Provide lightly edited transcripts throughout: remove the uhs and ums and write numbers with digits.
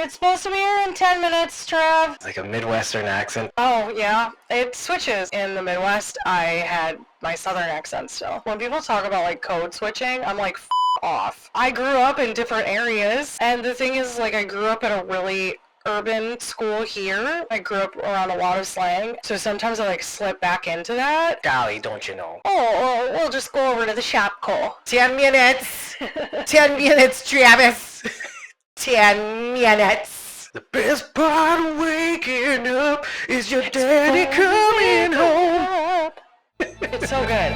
It's supposed to be here in 10 minutes, Trev. It's like a Midwestern accent. Oh, yeah. It switches. In the Midwest, I had my Southern accent still. When people talk about, like, code switching, I'm like, off. I grew up in different areas, and the thing is, like, I grew up at a really urban school here. I grew up around a lot of slang, so sometimes I, like, slip back into that. Golly, don't you know? Oh, we'll just go over to the shop, Cole. 10 minutes. 10 minutes, Travis. 10 minutes. The best part of waking up is your daddy coming home. It's so good.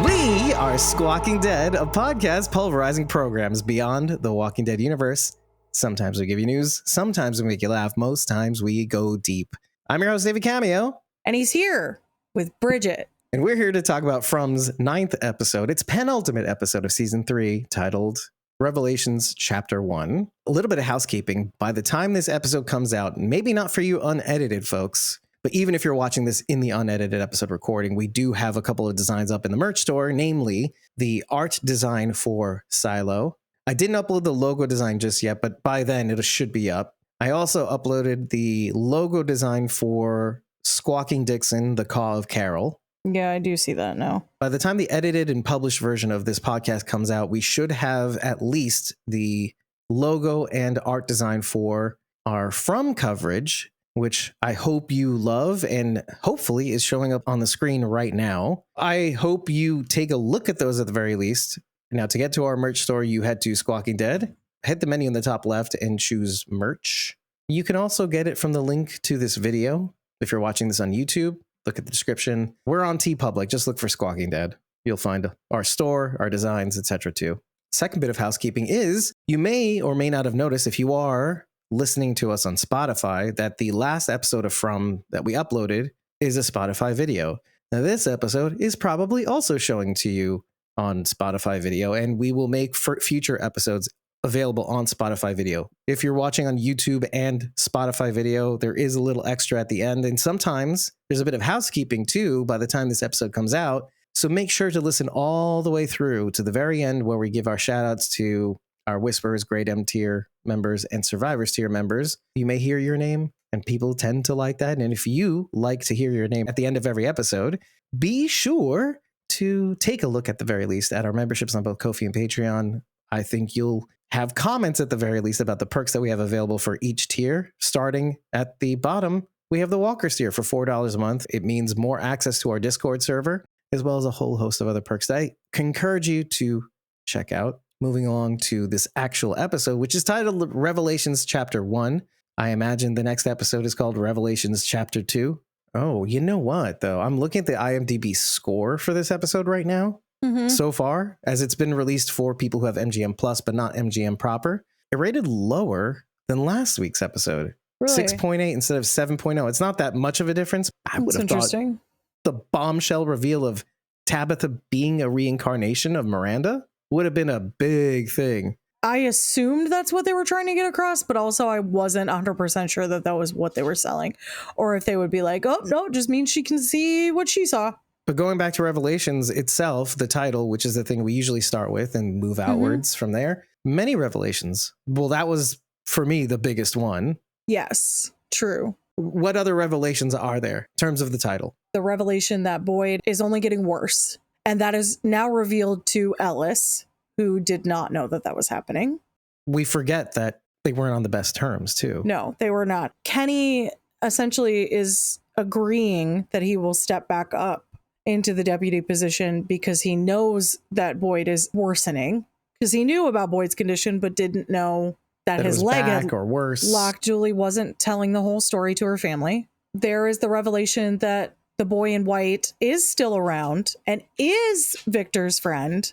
We are Squawking Dead, a podcast pulverizing programs beyond the Walking Dead universe. Sometimes we give you news, sometimes we make you laugh, most times we go deep. I'm your host, David Cameo. And he's here with Bridget. And we're here to talk about From's 9th episode, its penultimate episode of season 3, titled Revelations Chapter 1. A little bit of housekeeping. By the time this episode comes out, maybe not for you unedited folks, but even if you're watching this in the unedited episode recording, we do have a couple of designs up in the merch store, namely the art design for Silo. I didn't upload the logo design just yet, but by then it should be up. I also uploaded the logo design for Squawking Dixon, the Caw of Carol. Yeah, I do see that now. By the time the edited and published version of this podcast comes out, we should have at least the logo and art design for our From coverage, which I hope you love and hopefully is showing up on the screen right now. I hope you take a look at those at the very least. Now, to get to our merch store, you head to Squawking Dead, hit the menu in the top left and choose merch. You can also get it from the link to this video. If you're watching this on YouTube, look at the description. We're on TeePublic. Just look for Squawking Dead. You'll find our store, our designs, etc. too. Second bit of housekeeping is you may or may not have noticed if you are listening to us on Spotify that the last episode of From that we uploaded is a Spotify video. Now, this episode is probably also showing to you on Spotify video, and we will make future episodes available on Spotify video. If you're watching on YouTube and Spotify video, there is a little extra at the end, and sometimes there's a bit of housekeeping too by the time this episode comes out. So make sure to listen all the way through to the very end where we give our shout outs to our Whisperers, Grade M tier members, and Survivors tier members. You may hear your name, and people tend to like that. And if you like to hear your name at the end of every episode, be sure to take a look at the very least at our memberships on both Ko-fi and Patreon. I think you'll have comments at the very least about the perks that we have available for each tier. Starting at the bottom, we have the Walkers tier for $4 a month. It means more access to our Discord server, as well as a whole host of other perks that I encourage you to check out. Moving along to this actual episode, which is titled Revelations Chapter 1. I imagine the next episode is called Revelations Chapter 2. Oh, you know what, though? I'm looking at the IMDb score for this episode right now. So far, as it's been released for people who have MGM Plus, but not MGM proper. It rated lower than last week's episode. Really? 6.8 instead of 7.0. It's not that much of a difference. I would have thought the bombshell reveal of Tabitha being a reincarnation of Miranda would have been a big thing. I assumed that's what they were trying to get across, but also I wasn't 100% sure that that was what they were selling. Or if they would be like, oh, no, it just means she can see what she saw. But going back to Revelations itself, the title, which is the thing we usually start with and move outwards from there, many revelations. Well, that was, for me, the biggest one. Yes, true. What other revelations are there in terms of the title? The revelation that Boyd is only getting worse. And that is now revealed to Ellis, who did not know that that was happening. We forget that they weren't on the best terms, too. No, they were not. Kenny essentially is agreeing that he will step back up into the deputy position because he knows that Boyd is worsening. Because he knew about Boyd's condition, but didn't know that his leg had or worse. Locked. Julie wasn't telling the whole story to her family. There is the revelation that the boy in white is still around and is Victor's friend.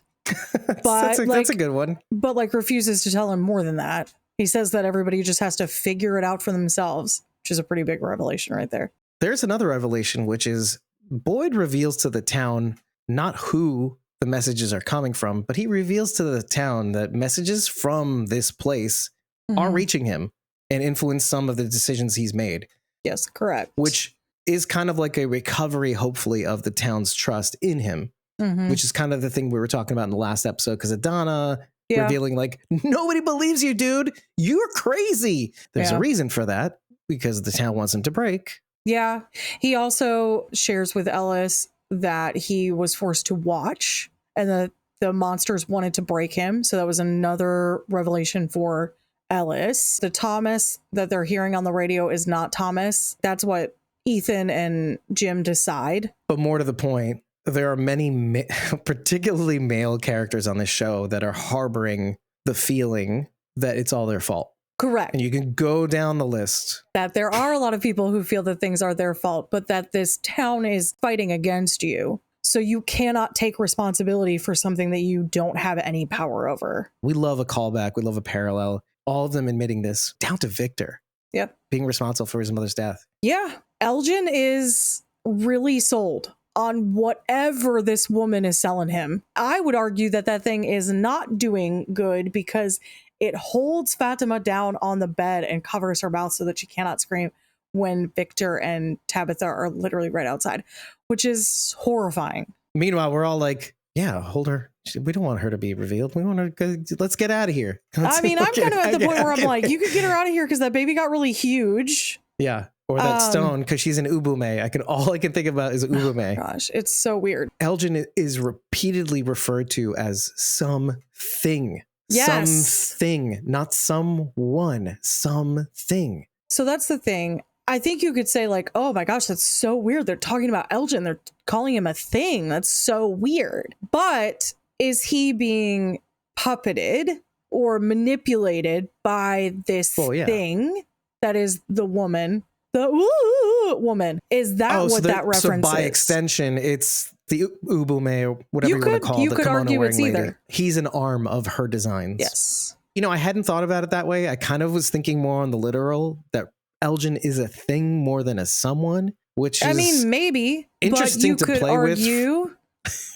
But that's a good one. But like refuses to tell him more than that. He says that everybody just has to figure it out for themselves, which is a pretty big revelation right there. There's another revelation, which is Boyd reveals to the town not who the messages are coming from, but he reveals to the town that messages from this place are reaching him and influence some of the decisions he's made. Yes, correct. Which is kind of like a recovery, hopefully, of the town's trust in him. Mhm. which is kind of the thing we were talking about in the last episode because of Donna Yeah. revealing like, nobody believes you, dude. You're crazy. There's Yeah. a reason for that because the town wants him to break. Yeah. He also shares with Ellis that he was forced to watch and that the monsters wanted to break him. So that was another revelation for Ellis. The Thomas that they're hearing on the radio is not Thomas. That's what Ethan and Jim decide. But more to the point, there are many, particularly male characters on this show that are harboring the feeling that it's all their fault. Correct. And you can go down the list. That there are a lot of people who feel that things are their fault, but that this town is fighting against you. So you cannot take responsibility for something that you don't have any power over. We love a callback. We love a parallel. All of them admitting this, down to Victor. Yep. Being responsible for his mother's death. Yeah. Elgin is really sold on whatever this woman is selling him. I would argue that that thing is not doing good because it holds Fatima down on the bed and covers her mouth so that she cannot scream when Victor and Tabitha are literally right outside, which is horrifying. Meanwhile, we're all like, yeah, hold her. We don't want her to be revealed. We want her to go, let's get out of here. I mean, I'm kind of at the point where I'm like, you could get her out of here because that baby got really huge. Yeah. Or that stone, because she's an Ubume. All I can think about is Ubume. Gosh, it's so weird. Elgin is repeatedly referred to as something. Yes. Something, not someone, something. So that's the thing. I think you could say like, oh my gosh, that's so weird. They're talking about Elgin. They're calling him a thing. That's so weird. But is he being puppeted or manipulated by this thing that is the woman? The woman. Is that what that reference is? So by extension, it's the Ubume or whatever you want to call you the could kimono argue wearing it's lady. either. He's an arm of her designs. Yes. You know, I hadn't thought about it that way. I kind of was thinking more on the literal, that Elgin is a thing more than a someone, which is, I mean, maybe interesting but you to could play argue with.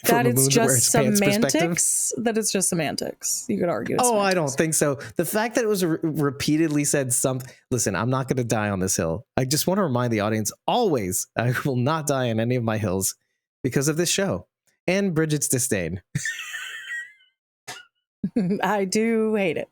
That From a it's Moon That Wears just Pants semantics. That it's just semantics. You could argue. It's I don't semantics. think so. The fact that it was repeatedly said something. Listen, I'm not going to die on this hill. I just want to remind the audience always, I will not die on any of my hills because of this show and Bridget's disdain. I do hate it.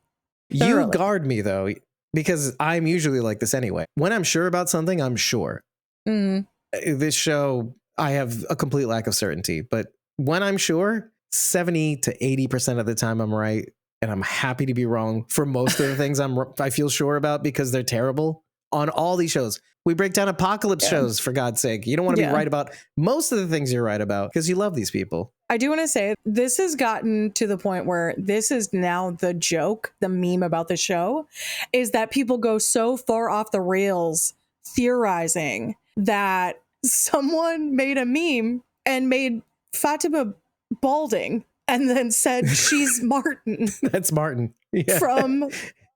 You Thoroughly. guard me though, because I'm usually like this anyway. When I'm sure about something, I'm sure. Mm. This show, I have a complete lack of certainty, but when I'm sure, 70 to 80% of the time I'm right, and I'm happy to be wrong for most of the things I feel sure about because they're terrible on all these shows. We break down apocalypse shows, for God's sake. You don't want to be right about most of the things you're right about because you love these people. I do want to say this has gotten to the point where this is now the joke, the meme about the show, is that people go so far off the rails theorizing that someone made a meme and made Fatima balding and then said she's Martin. That's Martin. Yeah. From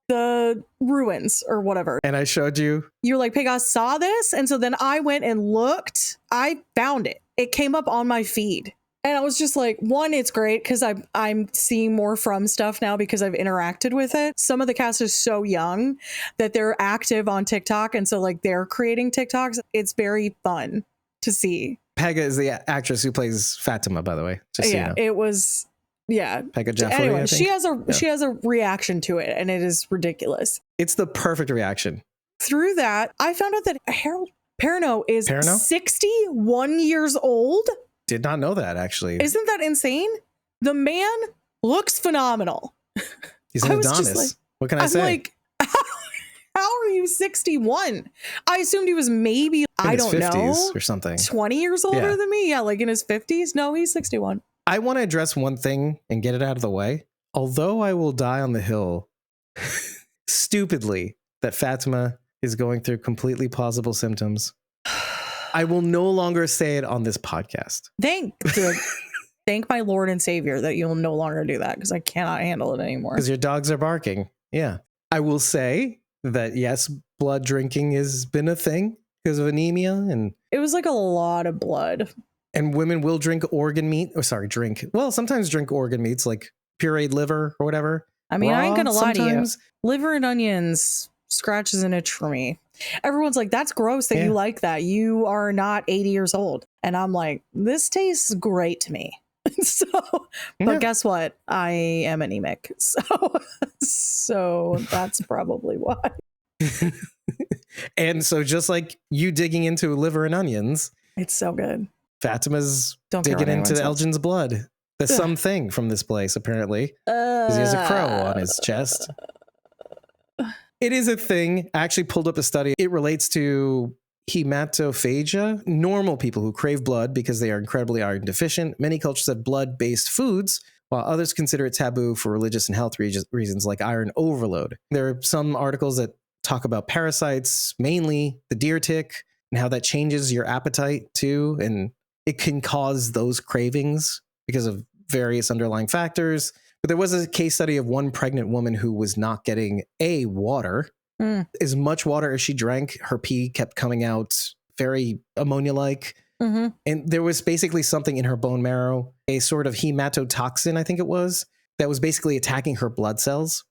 the ruins or whatever. And I showed you. You're like, Peg, I saw this. And so then I went and looked. I found it. It came up on my feed. And I was just like, one, it's great because I'm seeing more from stuff now because I've interacted with it. Some of the cast is so young that they're active on TikTok. And so like they're creating TikToks. It's very fun to see. Pega is the actress who plays Fatima, by the way. Just so you know. It was, Pega Jeffrey, anyway, I think. she has a reaction to it and it is ridiculous. It's the perfect reaction. Through that, I found out that Harold Perrineau is 61 years old. Did not know that, actually. Isn't that insane? The man looks phenomenal. He's an Adonis. What can I say? I'm like, how are you 61? I assumed he was maybe, in I his don't 50s know, or something. 20 years older than me. Yeah, like in his 50s. No, he's 61. I want to address one thing and get it out of the way. Although I will die on the hill, stupidly, that Fatima is going through completely plausible symptoms, I will no longer say it on this podcast. Thank my Lord and Savior that you'll no longer do that because I cannot handle it anymore. Because your dogs are barking. Yeah. I will say that, yes, blood drinking has been a thing because of anemia. And it was like a lot of blood. And women will drink organ meat. Well, sometimes drink organ meats like pureed liver or whatever. I mean, I ain't going to lie to you. Sometimes. Liver and onions scratches an itch for me. Everyone's like, that's gross that you like that. You are not 80 years old. And I'm like, this tastes great to me. So, Yeah. but guess what? I am anemic. So that's probably why. And so just like you digging into liver and onions, It's so good. Fatima's Don't care what digging anyone into says. Elgin's blood. The something from this place, apparently. Because he has a crow on his chest. It is a thing. I actually pulled up a study. It relates to hematophagia, normal people who crave blood because they are incredibly iron deficient. Many cultures have blood-based foods, while others consider it taboo for religious and health reasons like iron overload. There are some articles that talk about parasites, mainly the deer tick, and how that changes your appetite too. And it can cause those cravings because of various underlying factors. But there was a case study of one pregnant woman who was not getting water. As much water as she drank, her pee kept coming out very ammonia-like. Mm-hmm. And there was basically something in her bone marrow, a sort of hematotoxin, I think it was, that was basically attacking her blood cells,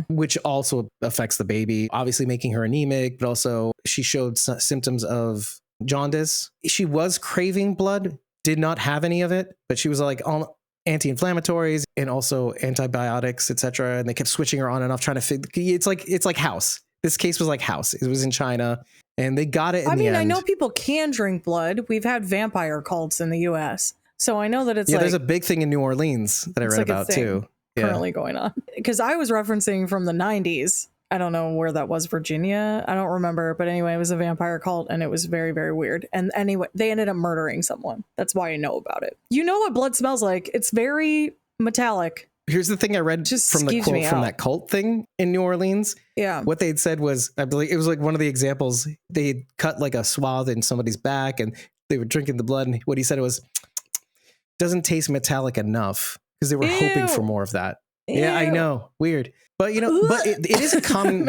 which also affects the baby, obviously making her anemic, but also she showed symptoms of jaundice. She was craving blood, did not have any of it, but she was like on anti-inflammatories and also antibiotics, etc. And they kept switching her on and off, trying to figure. It's like House. This case was like House. It was in China, and they got it. In the end. I know people can drink blood. We've had vampire cults in the U.S., so I know that it's there's a big thing in New Orleans that I read about too. Currently going on, because I was referencing from the 90s. I don't know where that was, Virginia. I don't remember, but anyway, it was a vampire cult and it was very, very weird. And anyway, they ended up murdering someone. That's why I know about it. You know what blood smells like? It's very metallic. Here's the thing I read Just from the quote from that cult thing in New Orleans. Yeah. What they'd said was, I believe it was like one of the examples, they'd cut like a swath in somebody's back and they were drinking the blood. And what he said was, doesn't taste metallic enough, because they were hoping for more of that. Ew. Yeah, I know. Weird. But but it is a common.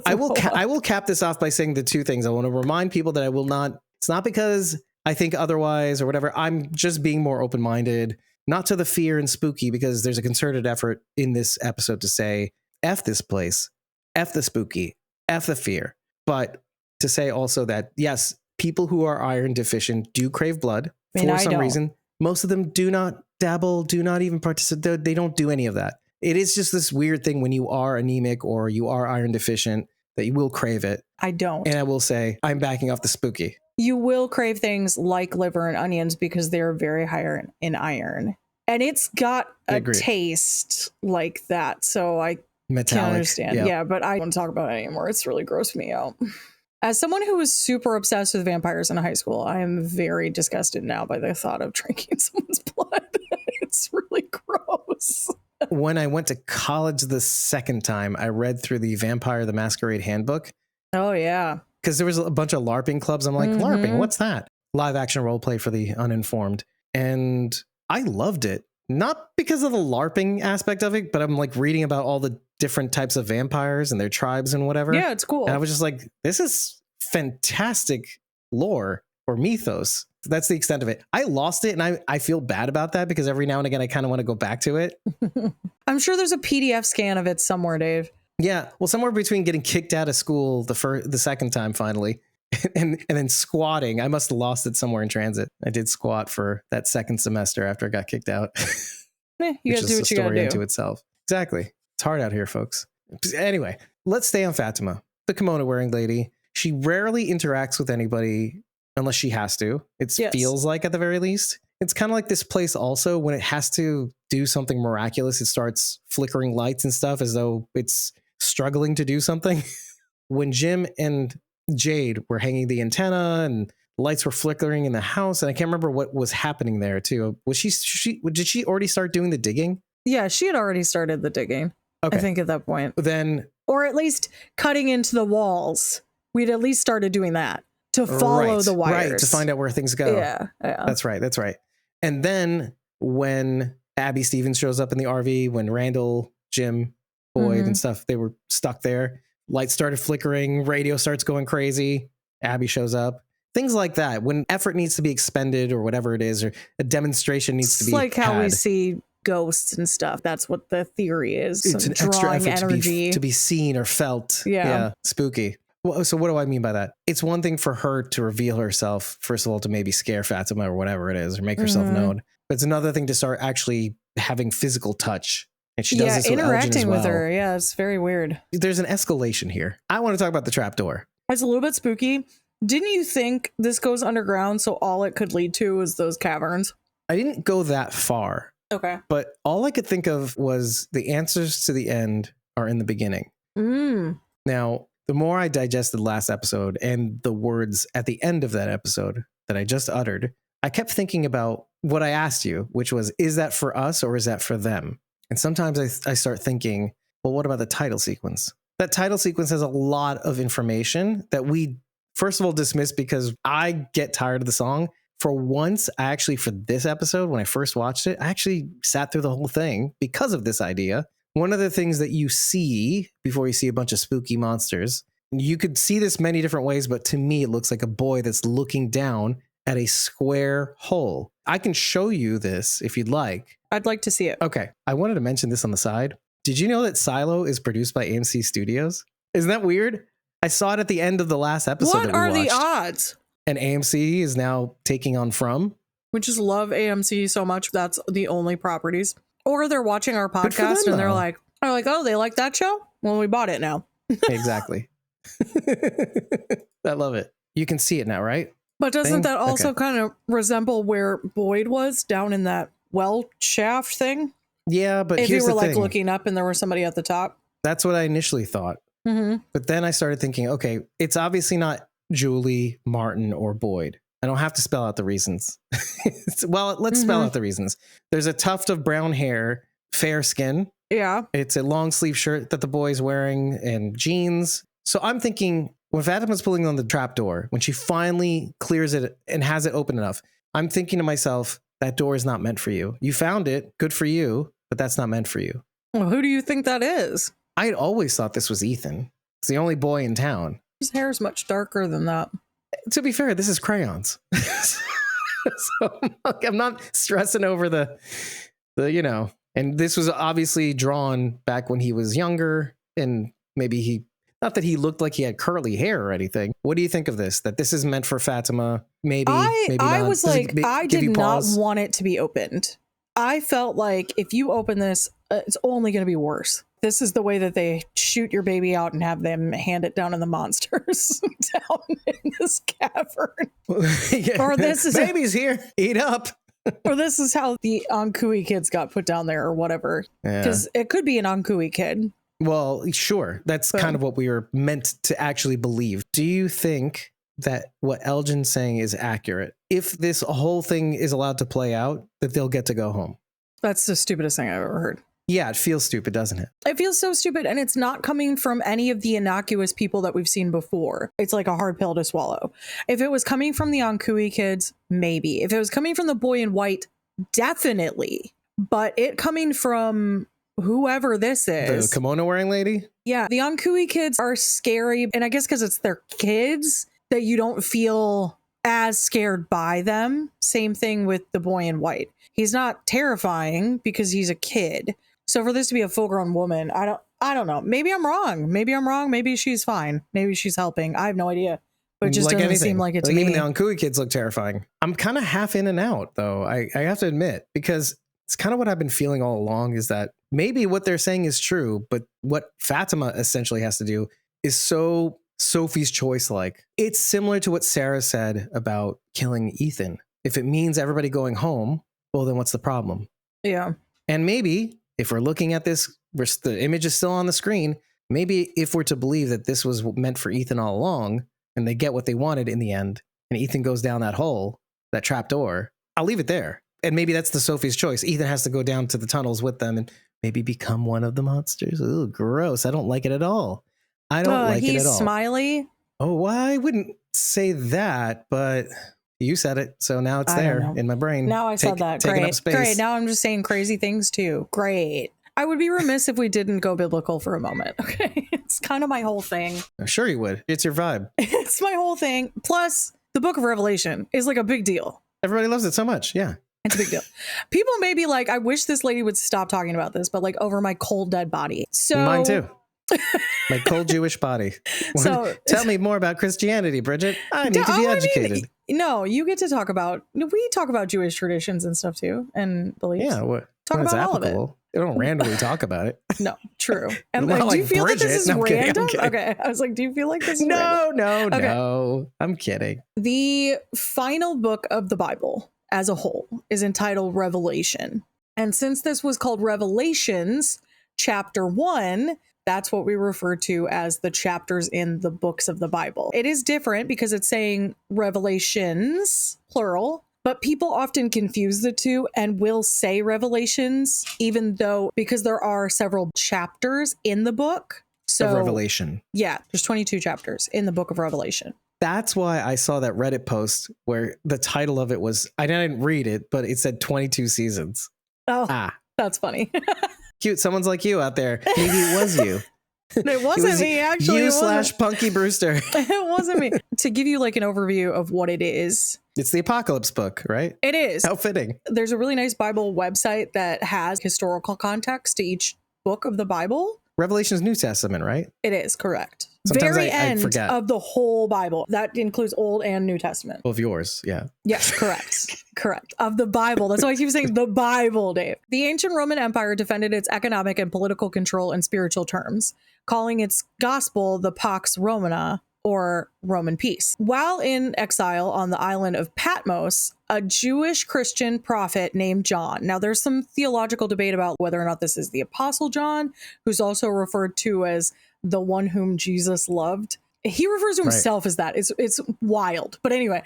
I will cap this off by saying the two things. I want to remind people that I will not. It's not because I think otherwise or whatever. I'm just being more open-minded, not to the fear and spooky, because there's a concerted effort in this episode to say F this place, F the spooky, F the fear. But to say also that yes, people who are iron deficient do crave blood for some reason. Most of them do not dabble, do not even participate. They don't do any of that. It is just this weird thing when you are anemic or you are iron deficient that you will crave it. I don't. And I will say, I'm backing off the spooky. You will crave things like liver and onions because they're very high in iron. And it's got a taste like that. So I Metallic, can understand. Yep. Yeah, but I don't want to talk about it anymore. It's really grossed me out. As someone who was super obsessed with vampires in high school, I am very disgusted now by the thought of drinking someone's blood. It's really gross. When I went to college the second time, I read through the Vampire the Masquerade handbook. Oh, yeah. Because there was a bunch of LARPing clubs. I'm like, LARPing, what's that? Live action role play for the uninformed. And I loved it. Not because of the LARPing aspect of it, but I'm like reading about all the different types of vampires and their tribes and whatever. Yeah, it's cool. And I was just like, this is fantastic lore or mythos. That's the extent of it. I lost it, and I feel bad about that because every now and again I kind of want to go back to it. I'm sure there's a PDF scan of it somewhere, Dave. Yeah, well, somewhere between getting kicked out of school the second time finally, and then squatting. I must have lost it somewhere in transit. I did squat for that second semester after I got kicked out. You gotta do what you gotta do. Into itself. Exactly. It's hard out here, folks. Anyway, let's stay on Fatima, the kimono wearing lady. She rarely interacts with anybody unless she has to. It feels like, at the very least. It's kind of like this place also, when it has to do something miraculous, it starts flickering lights and stuff as though it's struggling to do something. When Jim and Jade were hanging the antenna and lights were flickering in the house, and I can't remember what was happening there too. Was did she already start doing the digging? Yeah, she had already started the digging. Okay. I think at that point. Then, or at least cutting into the walls. We'd at least started doing that to follow the wires. Right, to find out where things go. Yeah. That's right. And then when Abby Stevens shows up in the RV, when Randall, Jim, Boyd and stuff, they were stuck there. Lights started flickering, radio starts going crazy, Abby shows up. Things like that. When effort needs to be expended or whatever it is, or a demonstration needs to be like how we see ghosts and stuff. That's what the theory is. It's an extra effort to be seen or felt. Yeah. Spooky. Well, so what do I mean by that? It's one thing for her to reveal herself, first of all, to maybe scare Fatima or whatever it is, or make herself known. It's another thing to start actually having physical touch. And she does this with Elgin as interacting well. with her. Yeah, it's very weird. There's an escalation here. I want to talk about the trapdoor. It's a little bit spooky. Didn't you think this goes underground, so all it could lead to was those caverns? I didn't go that far, Okay. but all I could think of was the answers to the end are in the beginning. Now, the more I digested last episode and the words at the end of that episode that I just uttered, I kept thinking about what I asked you, which was, is that for us or is that for them? And sometimes I start thinking, well, what about the title sequence? That title sequence has a lot of information that we, first of all, dismiss because I get tired of the song. For once, for this episode, when I first watched it, I actually sat through the whole thing because of this idea. One of the things that you see before you see a bunch of spooky monsters, you could see this many different ways, but to me, it looks like a boy that's looking down at a square hole. I can show you this if you'd like. I'd like to see it. Okay. I wanted to mention this on the side. Did you know that Silo is produced by AMC Studios? Isn't that weird? I saw it at the end of the last episode What that we are watched. the odds? And AMC is now taking on From. We just love AMC so much. That's the only properties. Or they're watching our Good for podcast them, and they're though. like, oh, they like that show? Well, we bought it now. Exactly. I love it. You can see it now, right? But doesn't Thing? that also Okay. kind of resemble where Boyd was down in that well shaft thing? Yeah, but If you here's were the like thing. looking up and there was somebody at the top. That's what I initially thought. Mm-hmm. But then I started thinking, okay, it's obviously not Julie, Martin, or Boyd. I don't have to spell out the reasons. Well, let's spell out the reasons. There's a tuft of brown hair, fair skin. Yeah. It's a long sleeve shirt that the boy's wearing and jeans. So I'm thinking when Fatima's pulling on the trapdoor, when she finally clears it and has it open enough, I'm thinking to myself, that door is not meant for you. You found it. Good for you. But that's not meant for you. Well, who do you think that is? I had always thought this was Ethan. It's the only boy in town. His hair is much darker than that. To be fair, this is crayons. So I'm not stressing over the, and this was obviously drawn back when he was younger and maybe not that he looked like he had curly hair or anything. What do you think of this? That this is meant for Fatima? Maybe, maybe I not. was Does it like, I give did you not pause? want it to be opened. I felt like if you open this, it's only going to be worse. This is the way that they shoot your baby out and have them hand it down to the monsters down in this cavern. Yeah. Or this is baby's here. Eat up. or this is how the Ankui kids got put down there or whatever. Yeah. Because it could be an Ankui kid. Well, sure. That's kind of what we were meant to actually believe. Do you think that what Elgin's saying is accurate? If this whole thing is allowed to play out, that they'll get to go home? That's the stupidest thing I've ever heard. Yeah, it feels stupid, doesn't it? It feels so stupid, and it's not coming from any of the innocuous people that we've seen before. It's like a hard pill to swallow. If it was coming from the Ankui kids, maybe. If it was coming from the boy in white, definitely. But it coming from whoever this is. The kimono wearing lady? Yeah, the Ankui kids are scary, and I guess because it's their kids that you don't feel as scared by them. Same thing with the boy in white. He's not terrifying because he's a kid. So for this to be a full-grown woman, I don't know. Maybe I'm wrong. Maybe she's fine. Maybe she's helping. I have no idea. But it just Like doesn't anything. seem like it to Like me. even the Ankui kids look terrifying. I'm kind of half in and out, though. I have to admit, because it's kind of what I've been feeling all along is that maybe what they're saying is true, but what Fatima essentially has to do is so Sophie's Choice like. It's similar to what Sarah said about killing Ethan. If it means everybody going home, well, then what's the problem? Yeah. And maybe if we're looking at this, the image is still on the screen. Maybe if we're to believe that this was meant for Ethan all along and they get what they wanted in the end and Ethan goes down that hole, that trap door, I'll leave it there. And maybe that's the Sophie's Choice. Ethan has to go down to the tunnels with them and maybe become one of the monsters. Ooh, gross. I don't like it at all. I don't like it at all. He's smiley. Oh, well, I wouldn't say that, but you said it. So now it's I don't there know. in my brain. Now I said that. Taking up Great. space. Great. Now I'm just saying crazy things too. Great. I would be remiss if we didn't go biblical for a moment. Okay. It's kind of my whole thing. Sure you would. It's your vibe. It's my whole thing. Plus, the book of Revelation is like a big deal. Everybody loves it so much. Yeah. It's a big deal. People may be like, I wish this lady would stop talking about this, but like over my cold, dead body. So Mine too. My cold Jewish body. So- Tell me more about Christianity, Bridget. I need to be educated. No, you get to talk about. We talk about Jewish traditions and stuff too, and beliefs. Yeah, Talk when it's about all of it. applicable. They don't randomly talk about it. No, true. And Not do you like feel that Bridget. this is No, I'm kidding, I'm random? kidding. Okay, I was like, do you feel like this is random? No. I'm kidding. The final book of the Bible as a whole is entitled Revelation. And since this was called Revelations, chapter 1, that's what we refer to as the chapters in the books of the Bible. It is different because it's saying revelations, plural, but people often confuse the two and will say revelations, even though, because there are several chapters in the book. So, Of Revelation. Yeah, there's 22 chapters in the book of Revelation. That's why I saw that Reddit post where the title of it was, I didn't read it, but it said 22 seasons. Oh, that's funny. Cute. Someone's like you out there. Maybe it was you. It wasn't me, actually. You / Punky Brewster. It wasn't me. To give you like an overview of what it is. It's the Apocalypse book, right? It is. How fitting. There's a really nice Bible website that has historical context to each book of the Bible. Revelation's New Testament, right? It is, correct. Sometimes Very I end forget. of the whole Bible. That includes Old and New Testament. Of yours, yeah. Yes, correct. Correct. Of the Bible. That's why I keep saying the Bible, Dave. The ancient Roman Empire defended its economic and political control in spiritual terms, calling its gospel the Pax Romana, or Roman peace. While in exile on the island of Patmos, a Jewish Christian prophet named John. Now, there's some theological debate about whether or not this is the Apostle John, who's also referred to as the one whom Jesus loved. He refers to himself as that. It's wild. But anyway.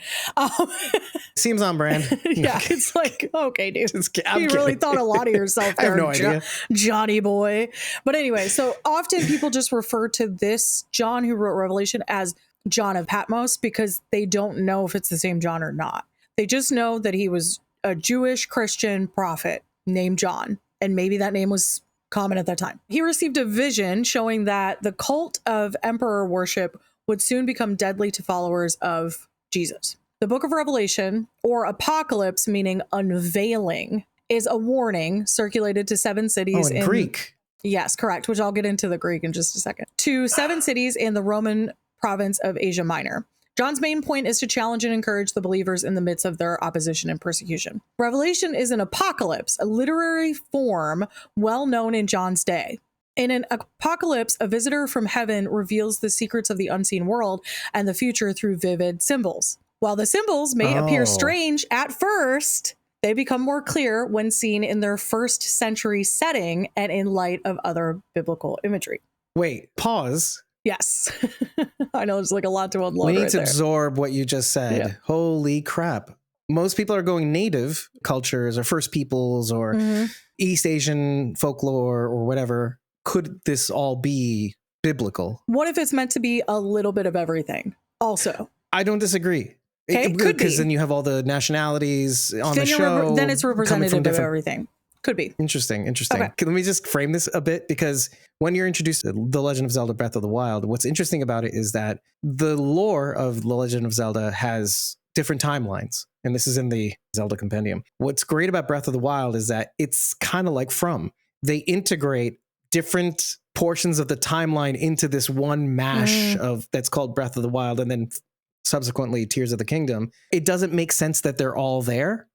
Seems on brand. Yeah, it's like, okay, dude. I'm You really kidding. thought a lot of yourself I have there, no idea. Johnny boy. But anyway, so often people just refer to this John who wrote Revelation as John of Patmos because they don't know if it's the same John or not. They just know that he was a Jewish Christian prophet named John. And maybe that name was common at that time. He received a vision showing that the cult of emperor worship would soon become deadly to followers of Jesus. The book of Revelation, or Apocalypse, meaning unveiling, is a warning circulated to 7 cities in Greek. Yes, correct, which I'll get into the Greek in just a second. To 7 cities in the Roman province of Asia Minor. John's main point is to challenge and encourage the believers in the midst of their opposition and persecution. Revelation is an apocalypse, a literary form well known in John's day. In an apocalypse, a visitor from heaven reveals the secrets of the unseen world and the future through vivid symbols. While the symbols may appear strange at first, they become more clear when seen in their first century setting and in light of other biblical imagery. Wait, pause. Yes. I know there's like a lot to unload. We need right to there. absorb what you just said. Yeah. Holy crap. Most people are going native cultures or First Peoples or East Asian folklore or whatever. Could this all be biblical? What if it's meant to be a little bit of everything also? I don't disagree. Okay, could be. Because then you have all the nationalities on Then the you're show. then it's coming representative from of different. everything. Could be. Interesting. Okay. Let me just frame this a bit, because when you're introduced to The Legend of Zelda Breath of the Wild, what's interesting about it is that the lore of The Legend of Zelda has different timelines. And this is in the Zelda Compendium. What's great about Breath of the Wild is that it's kind of like they integrate different portions of the timeline into this one mash of that's called Breath of the Wild, and then subsequently Tears of the Kingdom. It doesn't make sense that they're all there.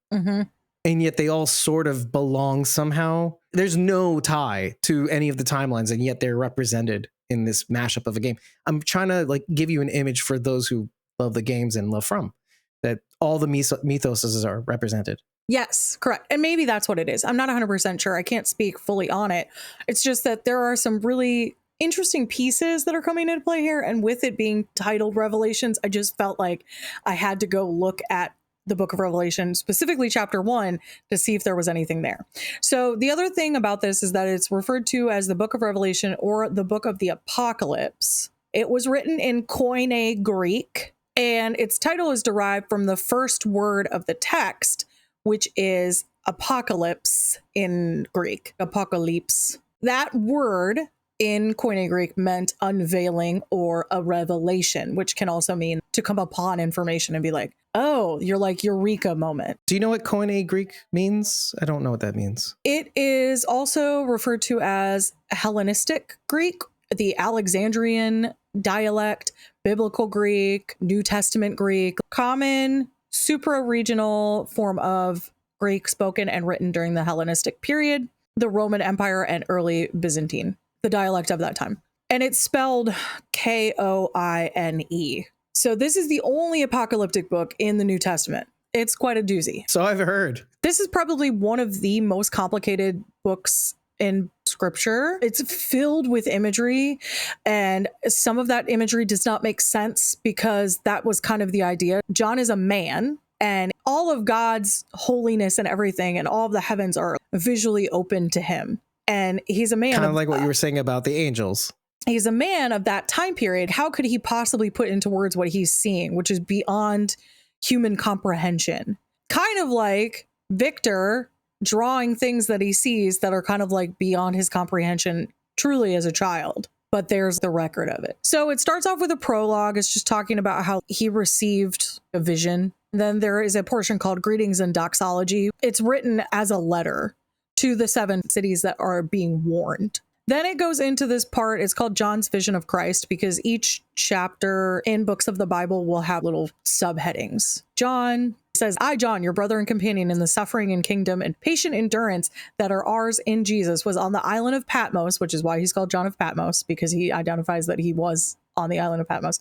And yet they all sort of belong somehow. There's no tie to any of the timelines, and yet they're represented in this mashup of a game. I'm trying to give you an image for those who love the games and love From, that all the mythoses are represented. Yes, correct. And maybe that's what it is. I'm not 100% sure. I can't speak fully on it. It's just that there are some really interesting pieces that are coming into play here. And with it being titled Revelations, I just felt like I had to go look at the book of Revelation, specifically chapter 1, to see if there was anything there. So the other thing about this is that it's referred to as the book of Revelation or the book of the Apocalypse. It was written in Koine Greek, and its title is derived from the first word of the text, which is apocalypse in Greek, apocalypse. That word in Koine Greek meant unveiling or a revelation, which can also mean to come upon information and be like, oh, you're like eureka moment. Do you know what Koine Greek means? I don't know what that means. It is also referred to as Hellenistic Greek the Alexandrian dialect, Biblical Greek, New Testament Greek, common supra-regional form of Greek spoken and written during the Hellenistic period, the Roman Empire, and early Byzantine, the dialect of that time. And it's spelled Koine. So this is the only apocalyptic book in the New Testament. It's quite a doozy. So I've heard. This is probably one of the most complicated books in scripture. It's filled with imagery, and some of that imagery does not make sense because that was kind of the idea. John is a man, and all of God's holiness and everything and all of the heavens are visually open to him. And he's a man. Kind of like what you were saying about the angels. He's a man of that time period. How could he possibly put into words what he's seeing, which is beyond human comprehension? Kind of like Victor drawing things that he sees that are kind of like beyond his comprehension truly as a child. But there's the record of it. So it starts off with a prologue. It's just talking about how he received a vision. Then there is a portion called Greetings and Doxology. It's written as a letter to the 7 cities that are being warned. Then it goes into this part. It's called John's Vision of Christ, because each chapter in books of the Bible will have little subheadings. John says, I, John, your brother and companion in the suffering and kingdom and patient endurance that are ours in Jesus, was on the island of Patmos, which is why he's called John of Patmos, because he identifies that he was on the island of Patmos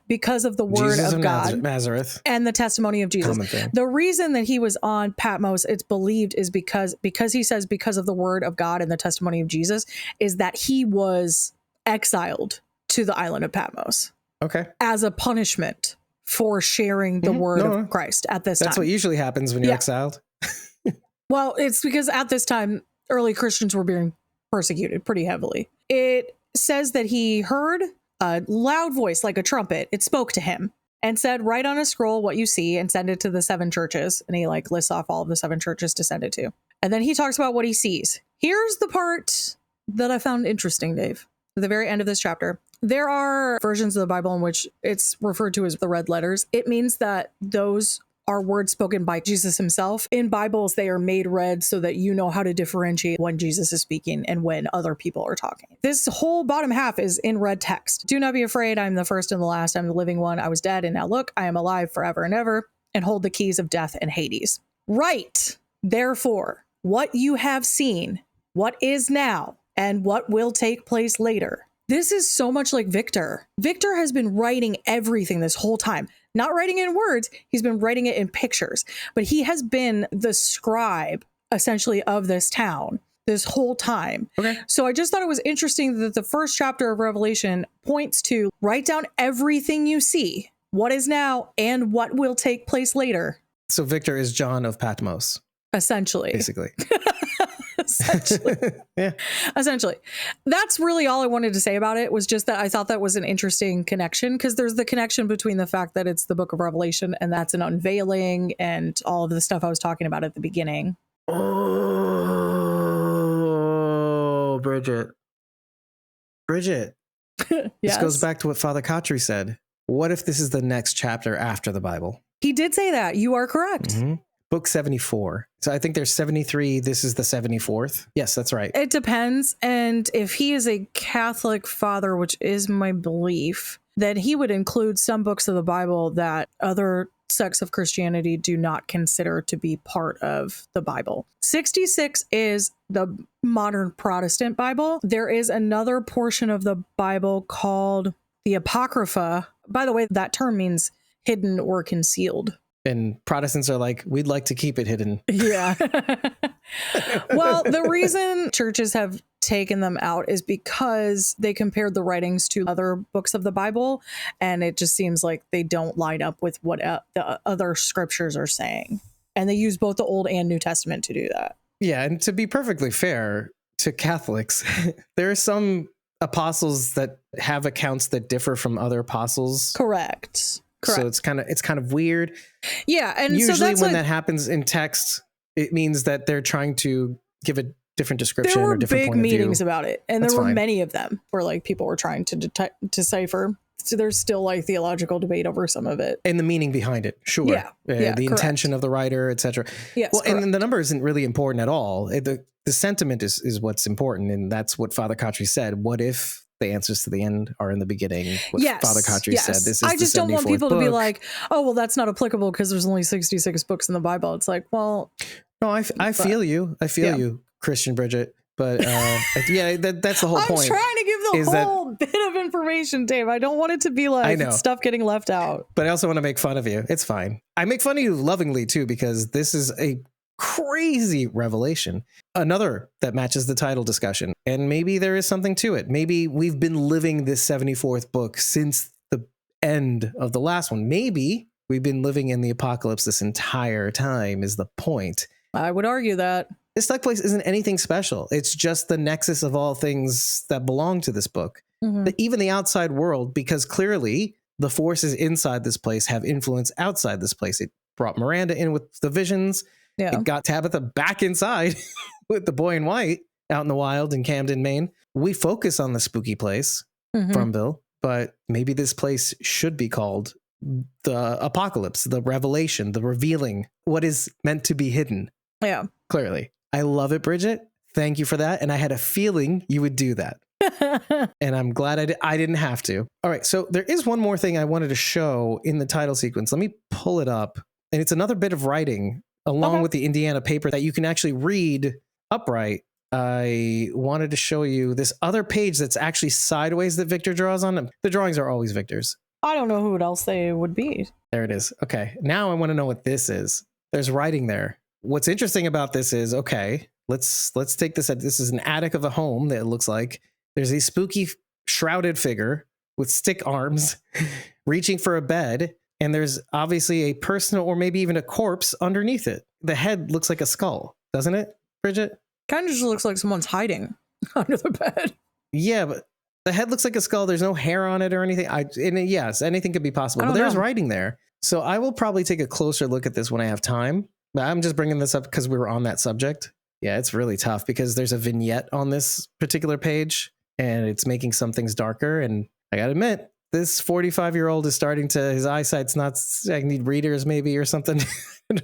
because of the word Jesus of God Nazareth. and the testimony of Jesus. The reason that he was on Patmos, it's believed, is because he says because of the word of God and the testimony of Jesus, is that he was exiled to the island of Patmos. Okay. As a punishment for sharing the word of Christ at this time. That's what usually happens when you're exiled. Well, it's because at this time, early Christians were being persecuted pretty heavily. It says that he heard a loud voice like a trumpet. It spoke to him and said, write on a scroll what you see and send it to the 7 churches. And he like lists off all of the 7 churches to send it to. And then he talks about what he sees. Here's the part that I found interesting, Dave. At the very end of this chapter, there are versions of the Bible in which it's referred to as the red letters. It means that those are words spoken by Jesus himself. In Bibles, they are made red so that you know how to differentiate when Jesus is speaking and when other people are talking. This whole bottom half is in red text. Do not be afraid. I'm the first and the last. I'm the living one. I was dead, and now look, I am alive forever and ever, and hold the keys of death and Hades. Write, therefore, what you have seen, what is now, and what will take place later. This is so much like Victor. Victor has been writing everything this whole time. Not writing it in words, he's been writing it in pictures. But he has been the scribe, essentially, of this town this whole time. Okay. So I just thought it was interesting that the first chapter of Revelation points to write down everything you see, what is now, and what will take place later. So Victor is John of Patmos. Essentially. Basically. Essentially. Yeah. Essentially. That's really all I wanted to say about it, was just that I thought that was an interesting connection, because there's the connection between the fact that it's the book of Revelation and that's an unveiling and all of the stuff I was talking about at the beginning. Oh, Bridget. Bridget. Yes. This goes back to what Father Kotri said. What if this is the next chapter after the Bible? He did say that. You are correct. Mm-hmm. Book 74. So I think there's 73. This is the 74th. Yes, that's right. It depends. And if he is a Catholic father, which is my belief, then he would include some books of the Bible that other sects of Christianity do not consider to be part of the Bible. 66 is the modern Protestant Bible. There is another portion of the Bible called the Apocrypha. By the way, that term means hidden or concealed. And Protestants are like, we'd like to keep it hidden. Yeah. Well, the reason churches have taken them out is because they compared the writings to other books of the Bible, and it just seems like they don't line up with what the other scriptures are saying. And they use both the Old and New Testament to do that. Yeah. And to be perfectly fair to Catholics, there are some apostles that have accounts that differ from other apostles. Correct. So it's kind of weird. Yeah, and usually so that's when that happens in text, it means that they're trying to give a different description or different point of view. There were big meetings about it, and That's there were fine. many of them where like people were trying to decipher. So there's still like theological debate over some of it And the meaning behind it, sure. Yeah, the correct. intention of the writer, etc. Yes, Well, correct. and the number isn't really important at all. The sentiment is what's important, and that's what Father Kotri said. What if the answers to the end are in the beginning. What Yes, Father Khatri yes. said. This is I just don't want people to be book. like, oh, well, that's not applicable because there's only 66 books in the Bible. It's like, well, No, I feel you. I feel you, Christian Bridget. But yeah, that's the whole point. I'm trying to give the whole bit of information, Dave. I don't want it to be like stuff getting left out. But I also want to make fun of you. It's fine. I make fun of you lovingly too, because this is a crazy revelation. Another that matches the title discussion. And maybe there is something to it. Maybe we've been living this 74th book since the end of the last one. Maybe we've been living in the apocalypse this entire time is the point. I would argue that. This Stuck Place isn't anything special. It's just the nexus of all things that belong to this book. Mm-hmm. Even the outside world, because clearly the forces inside this place have influence outside this place. It brought Miranda in with the visions. Yeah. It got Tabitha back inside with the boy in white out in the wild in Camden, Maine. We focus on the spooky place, Fromville, but maybe this place should be called the apocalypse, the revelation, the revealing, what is meant to be hidden. Yeah. Clearly. I love it, Bridget. Thank you for that. And I had a feeling you would do that. And I'm glad I didn't have to. All right. So there is one more thing I wanted to show in the title sequence. Let me pull it up. And it's another bit of writing along with the Indiana paper that you can actually read upright. I wanted to show you this other page that's actually sideways that Victor draws on. The drawings are always Victor's. I don't know who else they would be. There it is. Okay. Now I want to know what this is. There's writing there. What's interesting about this is, okay, let's take this. This is an attic of a home that it looks like. There's a spooky shrouded figure with stick arms reaching for a bed. And there's obviously a person or maybe even a corpse underneath it. The head looks like a skull, doesn't it, Bridget? Kind of just looks like someone's hiding under the bed. Yeah, but the head looks like a skull. There's no hair on it or anything. Yes, anything could be possible. But there's writing there. So I will probably take a closer look at this when I have time. But I'm just bringing this up because we were on that subject. Yeah, it's really tough because there's a vignette on this particular page and it's making some things darker. And I got to admit, this 45-year-old is starting to, his eyesight's not, I need readers maybe or something.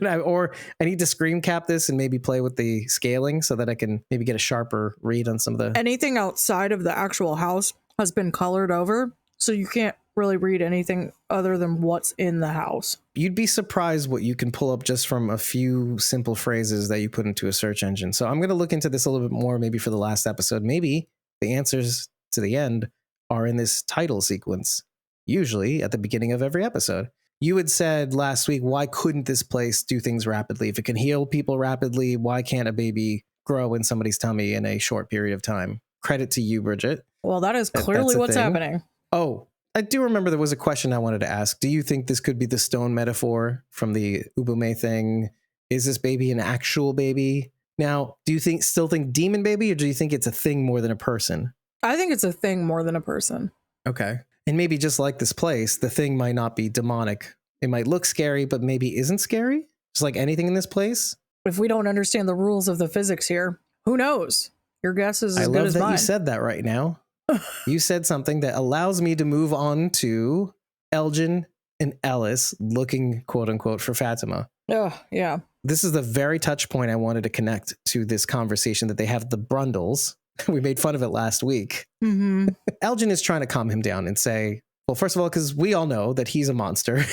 Or I need to screen cap this and maybe play with the scaling so that I can maybe get a sharper read on some of the... Anything outside of the actual house has been colored over, so you can't really read anything other than what's in the house. You'd be surprised what you can pull up just from a few simple phrases that you put into a search engine. So I'm going to look into this a little bit more maybe for the last episode. Maybe the answers to the end are in this title sequence, usually at the beginning of every episode. You had said last week, why couldn't this place do things rapidly? If it can heal people rapidly, why can't a baby grow in somebody's tummy in a short period of time? Credit to you, Bridget. Well, that is clearly what's happening. Oh, I do remember there was a question I wanted to ask. Do you think this could be the stone metaphor from the Ubume thing? Is this baby an actual baby? Now, do you still think demon baby, or do you think it's a thing more than a person? I think it's a thing more than a person. Okay. And maybe just like this place, the thing might not be demonic. It might look scary, but maybe isn't scary. Just like anything in this place. If we don't understand the rules of the physics here, who knows? Your guess is as good as mine. I love that you said that right now. You said something that allows me to move on to Elgin and Ellis looking, quote unquote, for Fatima. Oh, yeah. This is the very touch point I wanted to connect to this conversation that they have the Brundles. We made fun of it last week. Mm-hmm. Elgin is trying to calm him down and say, well, first of all, because we all know that he's a monster,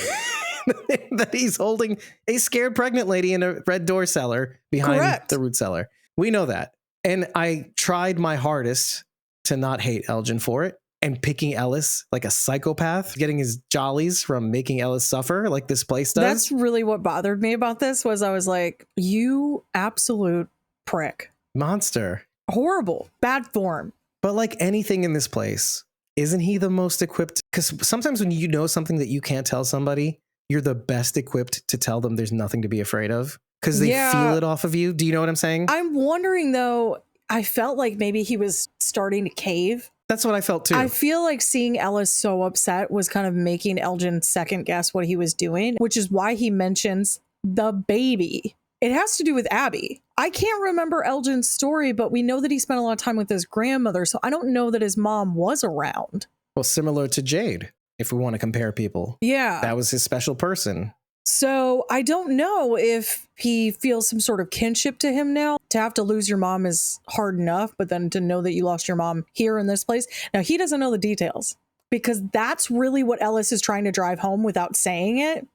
that he's holding a scared pregnant lady in a red door cellar behind the root cellar. We know that. And I tried my hardest to not hate Elgin for it, and picking Ellis like a psychopath, getting his jollies from making Ellis suffer like this place does. That's really what bothered me about this was I was like, you absolute prick. Monster. Horrible. Bad form. But like anything in this place, isn't he the most equipped? Because sometimes when you know something that you can't tell somebody, you're the best equipped to tell them there's nothing to be afraid of because they feel it off of you. Do you know what I'm saying? I'm wondering though, I felt like maybe he was starting to cave. That's what I felt too. I feel like seeing Ellis so upset was kind of making Elgin second guess what he was doing, which is why he mentions the baby. It has to do with Abby. I can't remember Elgin's story, but we know that he spent a lot of time with his grandmother, so I don't know that his mom was around. Well, similar to Jade, if we want to compare people. Yeah. That was his special person. So I don't know if he feels some sort of kinship to him now. To have to lose your mom is hard enough, but then to know that you lost your mom here in this place. Now, he doesn't know the details because that's really what Ellis is trying to drive home without saying it,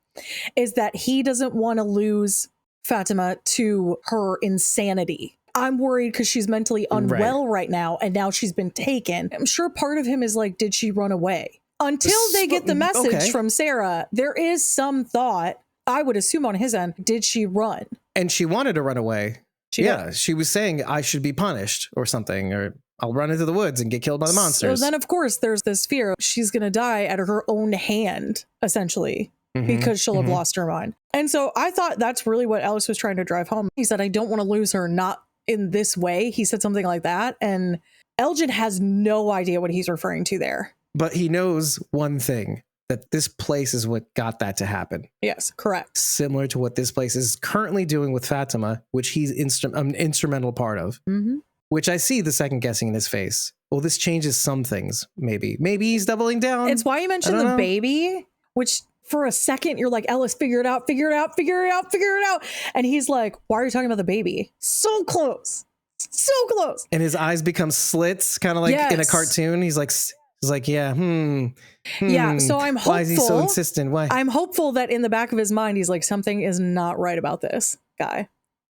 is that he doesn't want to lose Fatima to her insanity. I'm worried because she's mentally unwell right now, and now she's been taken. I'm sure part of him is like, did she run away? Until they get the message from Sarah, there is some thought, I would assume on his end, did she run? And she wanted to run away. She did. She was saying, I should be punished or something, or I'll run into the woods and get killed by the monsters. So then, of course, there's this fear she's going to die at her own hand, essentially, because she'll have lost her mind. And so I thought that's really what Ellis was trying to drive home. He said, I don't want to lose her, not in this way. He said something like that. And Elgin has no idea what he's referring to there. But he knows one thing, that this place is what got that to happen. Yes, correct. Similar to what this place is currently doing with Fatima, which he's an instrumental part of, which I see the second guessing in his face. Well, this changes some things, maybe. Maybe he's doubling down. It's why you mentioned the baby, which for a second you're like, Ellis, figure it out, figure it out, figure it out, figure it out. And he's like, why are you talking about the baby? So close. So close. And his eyes become slits, kind of like in a cartoon. He's like, yeah, Yeah, so I'm hopeful. Why is he so insistent? Why? I'm hopeful that in the back of his mind, he's like, something is not right about this guy.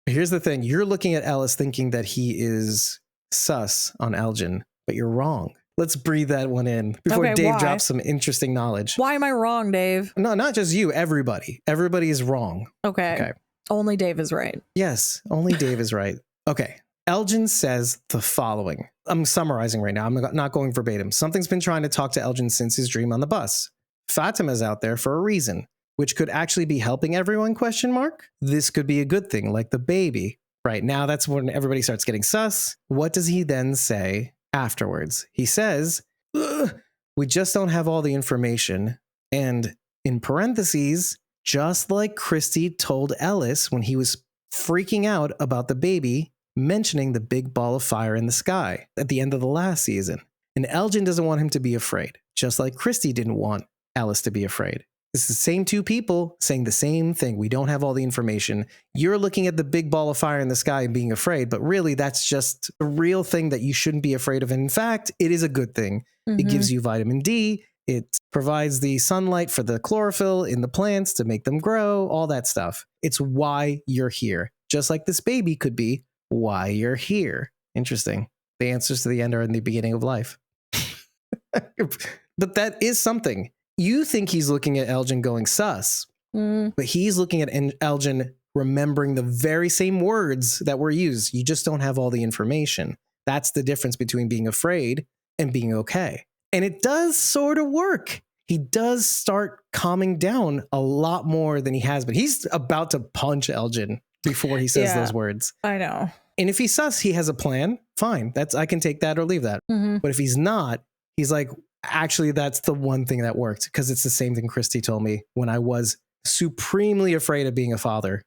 Here's the thing. You're looking at Ellis thinking that he is sus on Elgin, but you're wrong. Let's breathe that one in before Dave drops some interesting knowledge. Why am I wrong, Dave? No, not just you, everybody. Everybody is wrong. Okay. Only Dave is right. Yes, only Dave is right. Okay. Elgin says the following. I'm summarizing right now. I'm not going verbatim. Something's been trying to talk to Elgin since his dream on the bus. Fatima's out there for a reason, which could actually be helping everyone, ? This could be a good thing, like the baby. Right now, that's when everybody starts getting sus. What does he then say afterwards? He says, we just don't have all the information. And in parentheses, just like Christy told Ellis when he was freaking out about the baby, mentioning the big ball of fire in the sky at the end of the last season. And Elgin doesn't want him to be afraid, just like Christy didn't want Alice to be afraid. It's the same two people saying the same thing. We don't have all the information. You're looking at the big ball of fire in the sky and being afraid, but really that's just a real thing that you shouldn't be afraid of. And in fact, it is a good thing. It gives you vitamin D. It provides the sunlight for the chlorophyll in the plants to make them grow, all that stuff. It's why you're here. Just like this baby could be why you're here. Interesting. The answers to the end are in the beginning of life. But that is something. You think he's looking at Elgin going sus, but he's looking at Elgin remembering the very same words that were used. You just don't have all the information. That's the difference between being afraid and being okay. And it does sort of work. He does start calming down a lot more than he has been. He's about to punch Elgin before he says those words. I know. And if he's sus, he has a plan. Fine. I can take that or leave that. But if he's not, he's like, actually, that's the one thing that worked, because it's the same thing Christy told me when I was supremely afraid of being a father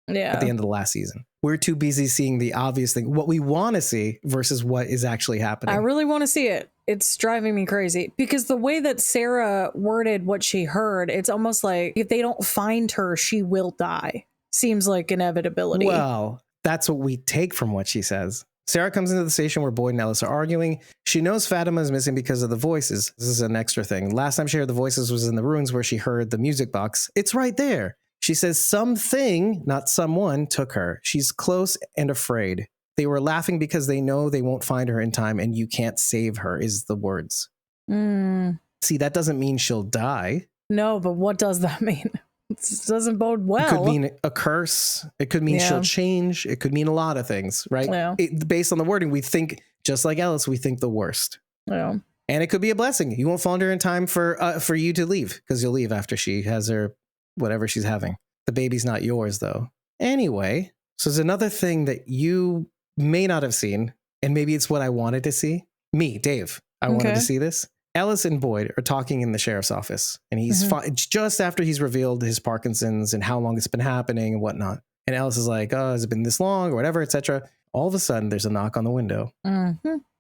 at the end of the last season. We're too busy seeing the obvious thing, what we want to see versus what is actually happening. I really want to see it. It's driving me crazy because the way that Sarah worded what she heard, it's almost like if they don't find her, she will die. Seems like inevitability. Well, that's what we take from what she says. Sarah comes into the station where Boyd and Ellis are arguing. She knows Fatima is missing because of the voices. This is an extra thing. Last time she heard the voices was in the ruins where she heard the music box. It's right there. She says something, not someone, took her. She's close and afraid. They were laughing because they know they won't find her in time and you can't save her, is the words. See, that doesn't mean she'll die. No, but what does that mean? It doesn't bode well. It could mean a curse. It could mean she'll change. It could mean a lot of things, right? Yeah. Based on the wording, we think, just like Ellis, we think the worst. Yeah. And it could be a blessing. You won't find her in time for you to leave, because you'll leave after she has her whatever she's having. The baby's not yours, though. Anyway, so there's another thing that you may not have seen, and maybe it's what I wanted to see. Me, Dave, I wanted to see this. Ellis and Boyd are talking in the sheriff's office, and he's just after he's revealed his Parkinson's and how long it's been happening and whatnot. And Ellis is like, oh, has it been this long or whatever, etc. All of a sudden, there's a knock on the window.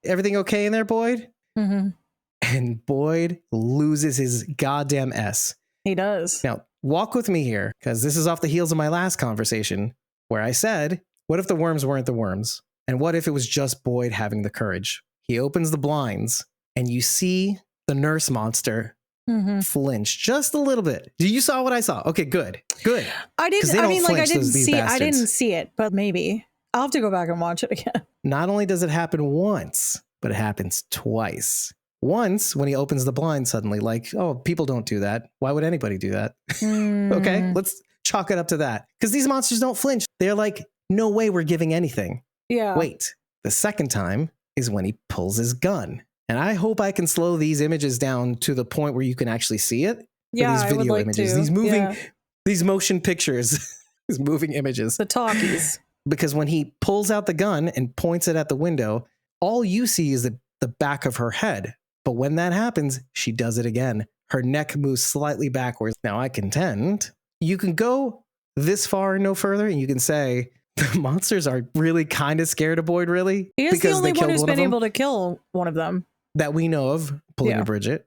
Everything okay in there, Boyd? And Boyd loses his goddamn S. He does. Now, walk with me here, because this is off the heels of my last conversation where I said, what if the worms weren't the worms? And what if it was just Boyd having the courage? He opens the blinds and you see the nurse monster flinch just a little bit. You saw what I saw. Okay, good. I didn't. They I don't mean, like I flinch, didn't these see. I bastards. didn't see it, but maybe I'll have to go back and watch it again. Not only does it happen once, but it happens twice. Once when he opens the blind suddenly, like, oh, people don't do that. Why would anybody do that? Okay, let's chalk it up to that. Because these monsters don't flinch. They're like, no way we're giving anything. Yeah. Wait, the second time is when he pulls his gun. And I hope I can slow these images down to the point where you can actually see it. Yeah, These I would video like images, to. these moving, Yeah. these motion pictures, these moving images. The talkies. Because when he pulls out the gun and points it at the window, all you see is the back of her head. But when that happens, she does it again. Her neck moves slightly backwards. Now, I contend you can go this far and no further, and you can say the monsters are really kind of scared of Boyd, really? He is the only one who's been them able to kill one of them. that we know of, pulling Yeah. a Bridget,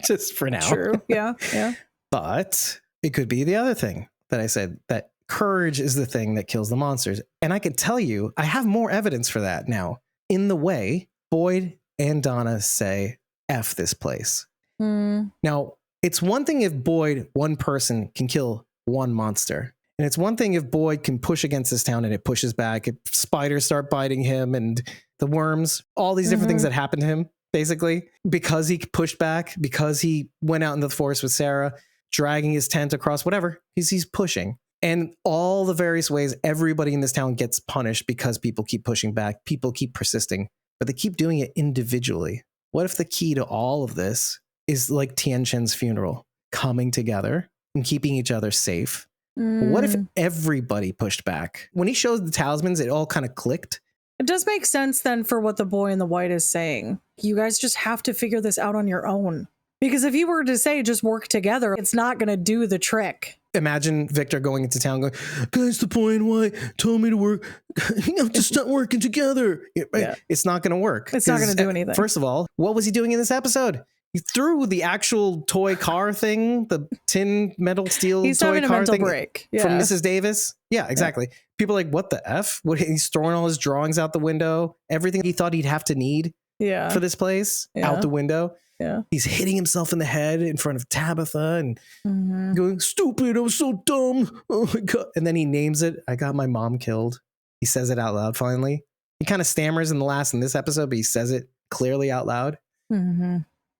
just for now. True. Yeah. Yeah. But it could be the other thing that I said, that courage is the thing that kills the monsters. And I can tell you, I have more evidence for that now. In the way Boyd and Donna say, F this place. Now, it's one thing if Boyd, one person, can kill one monster. And it's one thing if Boyd can push against this town and it pushes back. If spiders start biting him and the worms, all these different things that happen to him, basically, because he pushed back, because he went out into the forest with Sarah, dragging his tent across, whatever, he's pushing. And all the various ways everybody in this town gets punished because people keep pushing back, people keep persisting, but they keep doing it individually. What if the key to all of this is like Tien Shen's funeral, coming together and keeping each other safe? What if everybody pushed back? When he shows the talismans, it all kind of clicked. It does make sense then for what the boy in the white is saying. You guys just have to figure this out on your own. Because if he were to say just work together, it's not going to do the trick. Imagine Victor going into town going, guys, the boy in white told me to work. You have to start working together. Yeah. It's not going to work. It's not going to do anything. First of all, what was he doing in this episode? He threw the actual toy car thing, the tin, metal, steel He's toy having a car mental thing break. from Yeah. Mrs. Davis. Yeah, exactly. People are like, what the F? He's throwing all his drawings out the window. Everything he thought he'd have to need Yeah. for this place Yeah. out the window. Yeah. He's hitting himself in the head in front of Tabitha and going, stupid, I was so dumb. Oh my God. And then he names it. I got my mom killed. He says it out loud finally. He kind of stammers in this episode, but he says it clearly out loud.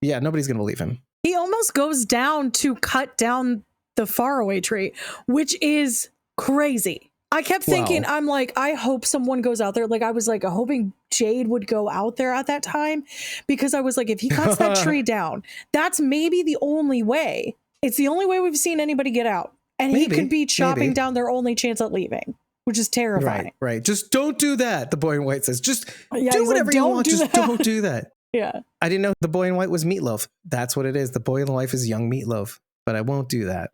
Yeah, nobody's going to believe him. He almost goes down to cut down the faraway tree, which is crazy. I kept thinking, Wow. I'm like, I hope someone goes out there. Like, I was like, hoping Jade would go out there at that time, because I was like, if he cuts that tree down, that's maybe the only way. It's the only way we've seen anybody get out. And he Maybe, could be chopping maybe. down their only chance at leaving, which is terrifying. Right. Just don't do that. The boy in white says, just Yeah, do he's like, whatever you "Don't want. do Just that." don't do that. Yeah. I didn't know the boy in white was Meatloaf. That's what it is. The boy in white is young Meatloaf, but I won't do that.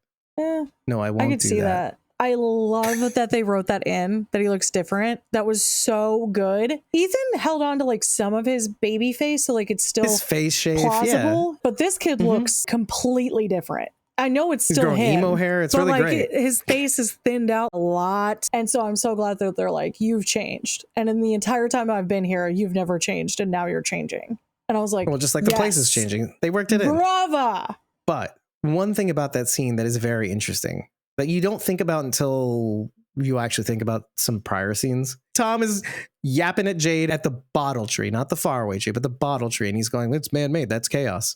No, I won't I could do see that. that. I love that they wrote that in, that he looks different. That was so good. Ethan held on to like some of his baby face, so like it's still His face shape, plausible. yeah. But this kid looks completely different. I know it's He's still growing him. emo hair. It's but really like great. his face is thinned out a lot. And so I'm so glad that they're like, you've changed. And in the entire time I've been here, you've never changed, and now you're changing. And I was like, Well, just like the place is yes. changing. They worked it in. Brava. But one thing about that scene that is very interesting that you don't think about until you actually think about some prior scenes. Tom is yapping at Jade at the bottle tree, not the faraway tree, but the bottle tree. And he's going, it's man-made. That's chaos.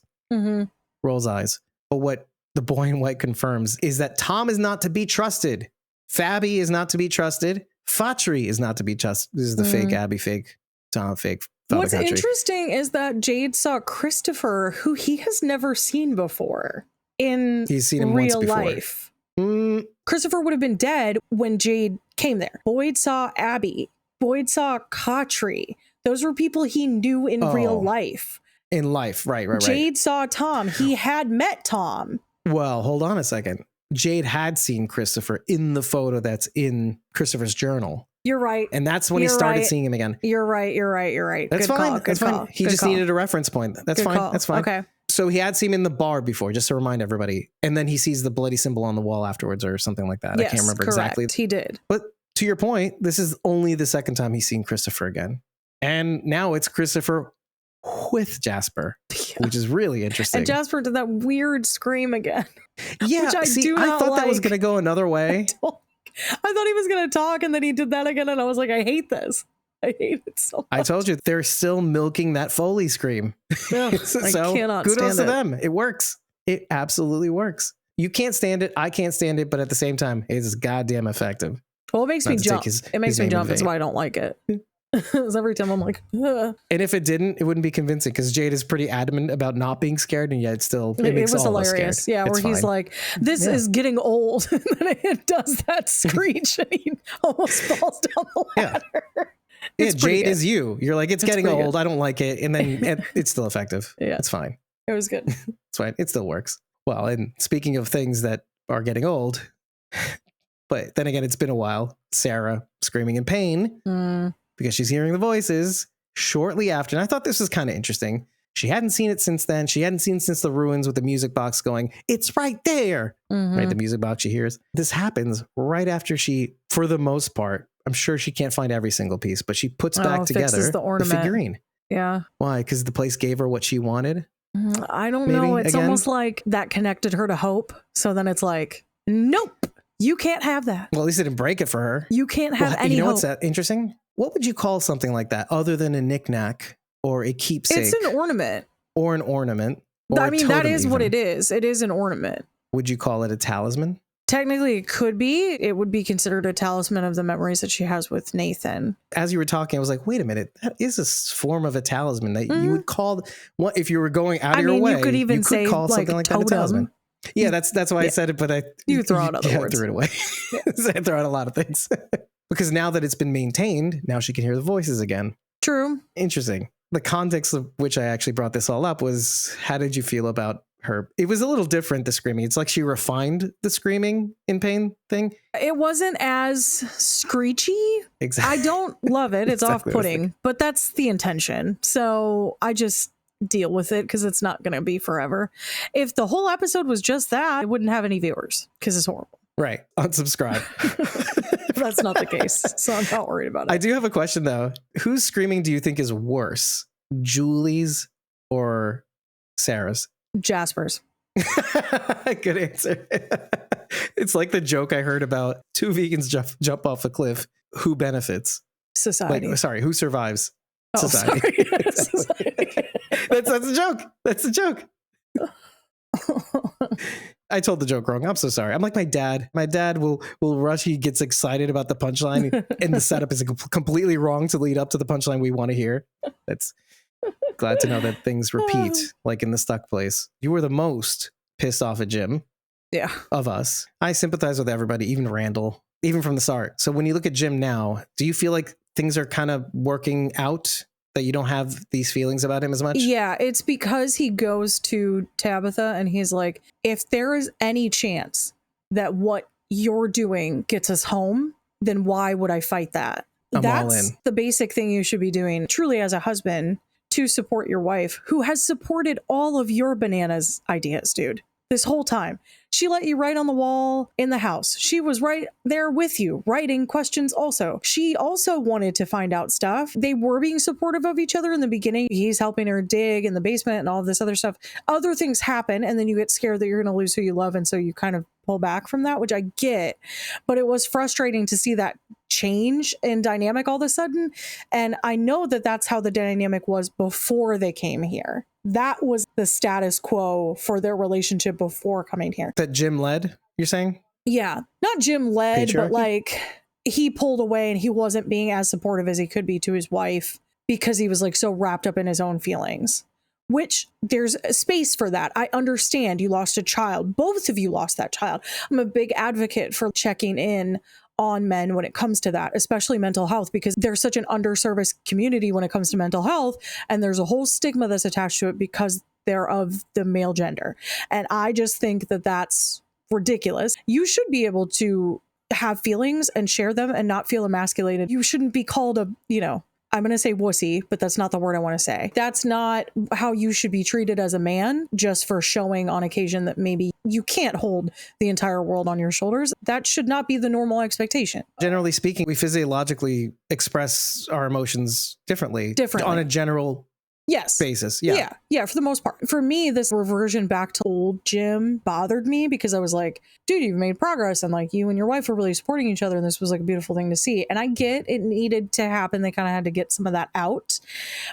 Rolls eyes. But what the boy in white confirms is that Tom is not to be trusted. Fabi is not to be trusted. Fatri is not to be trusted. This is the fake Abby, fake Tom, fake Fabi What's Fatri. interesting is that Jade saw Christopher, who he has never seen before, in He's seen him real once before. life. Christopher would have been dead when Jade came there. Boyd saw Abby. Boyd saw Katri. Those were people he knew in real life. In life, right. Jade saw Tom. He had met Tom. Well, hold on a second. Jade had seen Christopher in the photo that's in Christopher's journal. You're right. And that's when he You're started right. seeing him again. You're right. That's Good fine. call, That's good fine. call, He good just call. needed a reference point. That's Good fine. call. That's fine. Okay. So he had seen him in the bar before, just to remind everybody. And then he sees the bloody symbol on the wall afterwards or something like that. Yes, I can't remember correct. exactly. He did. But to your point, this is only the second time he's seen Christopher again. And now it's Christopher with Jasper, which is really interesting. And Jasper did that weird scream again. Yeah, which I see, do I not thought that was like. going to go another way. I thought he was going to talk, and then he did that again, and I was like, I hate this. I hate it so much. I told you, they're still milking that Foley scream. Ugh, So I cannot kudos stand to it. them. It works. It absolutely works. You can't stand it. I can't stand it. But at the same time, it's goddamn effective. Well, it makes Not me to take jump. his- It makes his me name in jump. That's vain. why I don't like it. Because every time I'm like, ugh. And if it didn't, it wouldn't be convincing because Jade is pretty adamant about not being scared, and yet it It makes was all of us hilarious. scared. Yeah, It's where he's fine. like, this Yeah. is getting old. And then it does that screech and he almost falls down the Yeah. ladder. Yeah, It's pretty Jade good. is you. You're like, it's It's getting pretty old. I don't like it. And then it's still effective. Yeah. It's fine. It was good. It's fine. It still works. Well, and speaking of things that are getting old, but then again, it's been a while. Sarah screaming in pain because she's hearing the voices shortly after. And I thought this was kind of interesting. She hadn't seen it since then. She hadn't seen since the ruins with the music box going, it's right there. Mhm. Right? The music box she hears. This happens right after she, for the most part, I'm sure she can't find every single piece, but she puts back fixes together the ornament. figurine. Yeah. Why? Because the place gave her what she wanted. I don't Maybe, know. It's again? almost like that connected her to hope. So then it's like, nope, you can't have that. Well, at least it didn't break it for her. You can't have Well, any you know hope. what's that interesting? What would you call something like that other than a knickknack or a keepsake It's an ornament. or an ornament? Or I a mean, that totem is what even? it is. It is an ornament. Would you call it a talisman? Technically, it could be. It would be considered a talisman of the memories that she has with Nathan. As you were talking, I was like, wait a minute, that is a form of a talisman that you would call what if you were going out of your way. you could even say call like something like that a totem. talisman. Yeah, that's why I said it, but You throw out other words. I threw it away. I throw out a lot of things. Because now that it's been maintained, now she can hear the voices again. True. Interesting. The context of which I actually brought this all up was, how did you feel about her? It was a little different, the screaming. It's like she refined the screaming in pain thing. It wasn't as screechy. Exactly. I don't love it. It's Exactly what I was off-putting, but that's the intention. So I just deal with it because it's not going to be forever. If the whole episode was just that, it wouldn't have any viewers because it's horrible. Right. Unsubscribe. That's not the case. So I'm not worried about it. I do have a question though. Whose screaming do you think is worse? Julie's or Sarah's? Jasper's. Good answer. It's like the joke I heard about two vegans jump off a cliff. Who benefits? Society. Like, sorry, who survives? Oh, Society. sorry. Society. That's a joke. That's a joke. I told the joke wrong. I'm so sorry. I'm like my dad. My dad will rush. He gets excited about the punchline, and the setup is completely wrong to lead up to the punchline we want to hear. That's glad to know that things repeat, like in the stuck place. You were the most pissed off at Jim. Yeah. Of us. I sympathize with everybody, even Randall, even from the start. So when you look at Jim now, do you feel like things are kind of working out, that you don't have these feelings about him as much? Yeah, it's because he goes to Tabitha and he's like, if there is any chance that what you're doing gets us home, then why would I fight that? I'm all That's in. the basic thing you should be doing, truly, as a husband, to support your wife, who has supported all of your bananas ideas, dude. This whole time. She let you write on the wall in the house. She was right there with you, writing questions also. She also wanted to find out stuff. They were being supportive of each other in the beginning. He's helping her dig in the basement and all this other stuff. Other things happen, and then you get scared that you're going to lose who you love, and so you kind of pull back from that, which I get. But it was frustrating to see that change in dynamic all of a sudden. And I know that that's how the dynamic was before they came here. That was the status quo for their relationship before coming here. That Jim led, you're saying? Yeah. Not Jim led, Patriarchy? but like he pulled away and he wasn't being as supportive as he could be to his wife because he was like so wrapped up in his own feelings, which there's a space for that. I understand you lost a child. Both of you lost that child. I'm a big advocate for checking in on men when it comes to that, especially mental health, because there's such an underserviced community when it comes to mental health. And there's a whole stigma that's attached to it because they're of the male gender. And I just think that that's ridiculous. You should be able to have feelings and share them and not feel emasculated. You shouldn't be called a, I'm going to say wussy, but that's not the word I want to say. That's not how you should be treated as a man, just for showing on occasion that maybe you can't hold the entire world on your shoulders. That should not be the normal expectation. Generally speaking, we physiologically express our emotions differently. On a general basis. Yeah. Yeah, for the most part. For me, this reversion back to old Jim bothered me because I was like, dude, you've made progress, and like you and your wife are really supporting each other, and this was like a beautiful thing to see. And I get it needed to happen. They kind of had to get some of that out.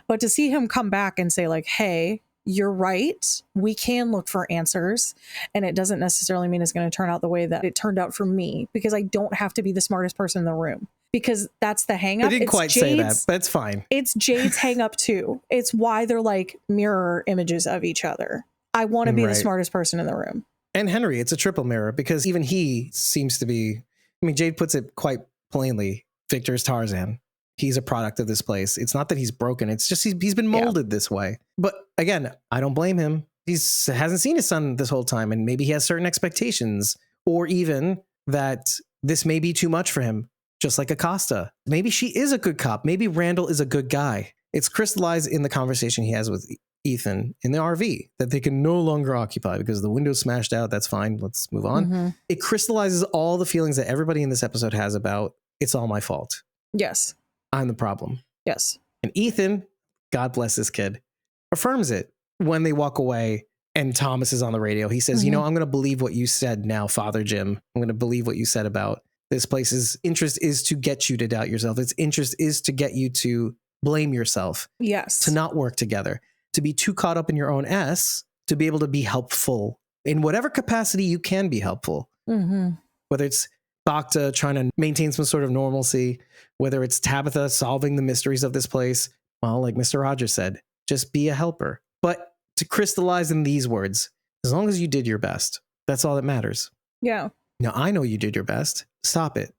But to see him come back and say like, hey, you're right, we can look for answers, and it doesn't necessarily mean it's going to turn out the way that it turned out for me, because I don't have to be the smartest person in the room. Because that's the hang up. I didn't quite say that, but it's fine. It's Jade's hang up too. It's why they're like mirror images of each other. I want to be the smartest person in the room. And Henry, it's a triple mirror, because even he seems to be, I mean, Jade puts it quite plainly, Victor's Tarzan. He's a product of this place. It's not that he's broken. It's just he's been molded this way. But again, I don't blame him. He hasn't seen his son this whole time, and maybe he has certain expectations, or even that this may be too much for him. Just like Acosta. Maybe she is a good cop. Maybe Randall is a good guy. It's crystallized in the conversation he has with Ethan in the RV that they can no longer occupy because the window's smashed out. That's fine. Let's move on. Mm-hmm. It crystallizes all the feelings that everybody in this episode has about it's all my fault. Yes. I'm the problem. Yes. And Ethan, God bless this kid, affirms it when they walk away and Thomas is on the radio. He says, I'm going to believe what you said now, Father Jim. I'm going to believe what you said about this place's interest is to get you to doubt yourself. Its interest is to get you to blame yourself. Yes. To not work together, to be too caught up in your own S, to be able to be helpful in whatever capacity you can be helpful. Mm-hmm. Whether it's Bacta trying to maintain some sort of normalcy, whether it's Tabitha solving the mysteries of this place. Well, like Mr. Rogers said, just be a helper. But to crystallize in these words, as long as you did your best, that's all that matters. Yeah. Now, I know you did your best. Stop it.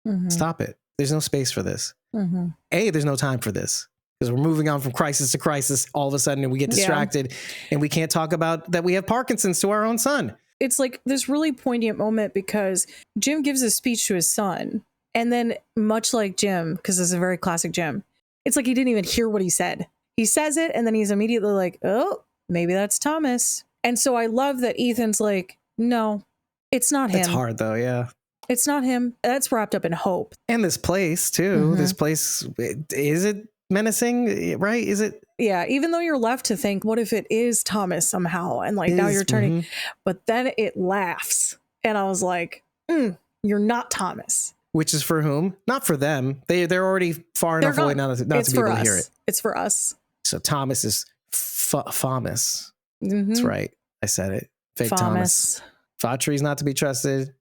Mm-hmm. Stop it. There's no space for this. Mm-hmm. There's no time for this, because we're moving on from crisis to crisis all of a sudden, and we get distracted and we can't talk about that we have Parkinson's to our own son. It's like this really poignant moment because Jim gives a speech to his son, and then much like Jim, because this is a very classic Jim, it's like he didn't even hear what he said. He says it, and then he's immediately like, oh, maybe that's Thomas. And so I love that Ethan's like, no, it's not him. It's hard though, yeah. It's not him. That's wrapped up in hope. And this place too. Mm-hmm. This place, is it menacing? Right? Is it? Yeah. Even though you're left to think, what if it is Thomas somehow? And like now you're turning, but then it laughs. And I was like, you're not Thomas. Which is for whom? Not for them. They're already far enough away not to be able to hear it. It's for us. So Thomas is Thomas. Mm-hmm. That's right. I said it. Fake Thomas. Fatry's not to be trusted.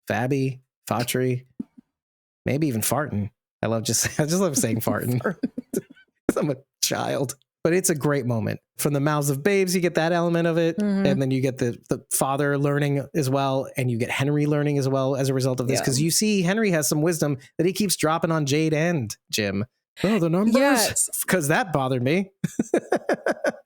Fabby, Fatry, maybe even farting. I just love saying farting. I'm a child. But it's a great moment. From the mouths of babes, you get that element of it. Mm-hmm. And then you get the father learning as well. And you get Henry learning as well as a result of this. Because you see Henry has some wisdom that he keeps dropping on Jade and Jim. Oh, the numbers? Yes. Because that bothered me.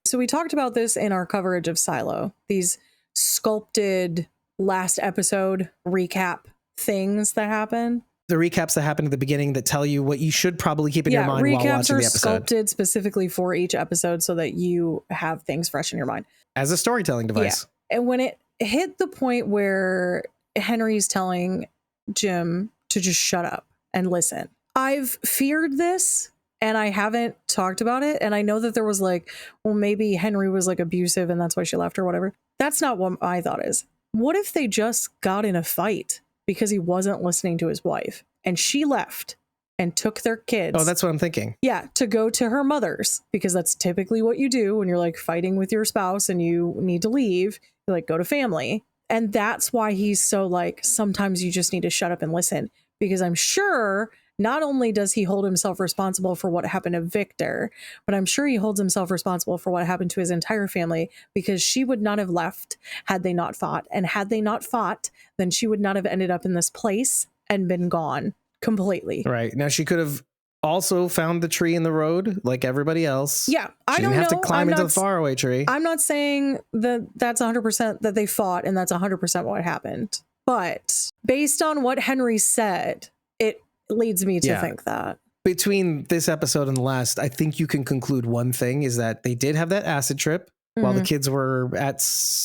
So we talked about this in our coverage of Silo. These sculpted last episode recap things that happen. The recaps that happen at the beginning that tell you what you should probably keep in your mind while watching the episode. Recaps are sculpted specifically for each episode so that you have things fresh in your mind. As a storytelling device. Yeah. And when it hit the point where Henry's telling Jim to just shut up and listen, I've feared this and I haven't talked about it. And I know that there was like, well, maybe Henry was like abusive and that's why she left or whatever. That's not what my thought is. What if they just got in a fight because he wasn't listening to his wife and she left and took their kids? Oh, that's what I'm thinking. Yeah, to go to her mother's, because that's typically what you do when you're like fighting with your spouse and you need to leave. You like go to family. And that's why he's so like, sometimes you just need to shut up and listen, because I'm sure not only does he hold himself responsible for what happened to Victor, but I'm sure he holds himself responsible for what happened to his entire family, because she would not have left had they not fought. And had they not fought, then she would not have ended up in this place and been gone completely. Right. Now she could have also found the tree in the road like everybody else. Yeah. I don't know. She didn't have to climb into the faraway tree. I'm not saying that that's 100% that they fought and that's 100% what happened. But based on what Henry said, it leads me to think that. between this episode and the last, I think you can conclude one thing is that they did have that acid trip while the kids were at,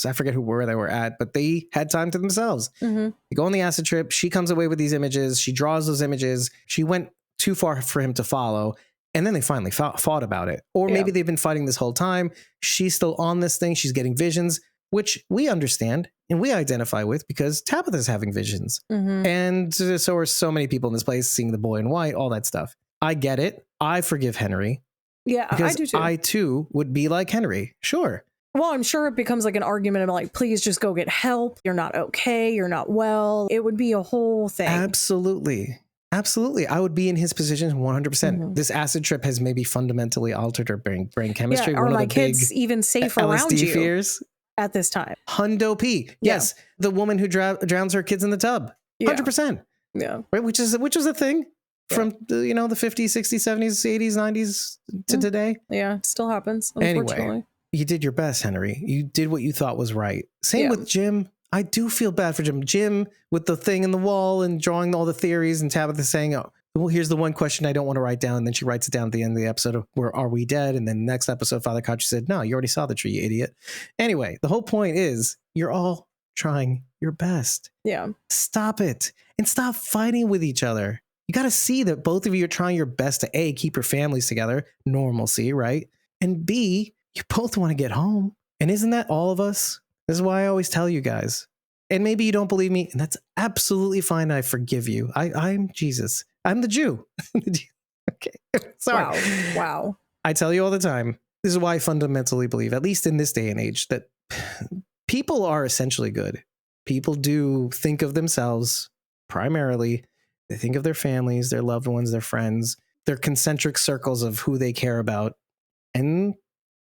I forget where they were at, but they had time to themselves. They go on the acid trip. She comes away with these images. She draws those images. She went too far for him to follow. And then they finally fought about it. Or maybe they've been fighting this whole time. She's still on this thing. She's getting visions, which we understand and we identify with because Tabitha's having visions. And so are so many people in this place seeing the boy in white, all that stuff. I get it. I forgive Henry. Yeah, because I do too. I too would be like Henry. Sure. Well, I'm sure it becomes like an argument of like, please just go get help. You're not okay. You're not well. It would be a whole thing. Absolutely. Absolutely. I would be in his position 100%. This acid trip has maybe fundamentally altered her brain chemistry. Are my kids even safe around LSD you fears at this time? Hundo P. Yes. The woman who drowns her kids in the tub. 100%. Yeah. Right. Which was a thing from the 50s, 60s, 70s, 80s, 90s to today. Yeah. It still happens. Unfortunately. Anyway, you did your best, Henry. You did what you thought was right. Same with Jim. I do feel bad for Jim. Jim with the thing in the wall and drawing all the theories and Tabitha saying, oh, well, here's the one question I don't want to write down. And then she writes it down at the end of the episode of where are we dead? And then next episode, Father Koch said, no, you already saw the tree, you idiot. Anyway, the whole point is you're all trying your best. Yeah. Stop it and stop fighting with each other. You got to see that both of you are trying your best to A, keep your families together, normalcy, right? And B, you both want to get home. And isn't that all of us? This is why I always tell you guys. And maybe you don't believe me, and that's absolutely fine. I forgive you. I'm Jesus. I'm the Jew. Okay. Sorry. Wow. I tell you all the time, this is why I fundamentally believe, at least in this day and age, that people are essentially good. People do think of themselves primarily. They think of their families, their loved ones, their friends, their concentric circles of who they care about. And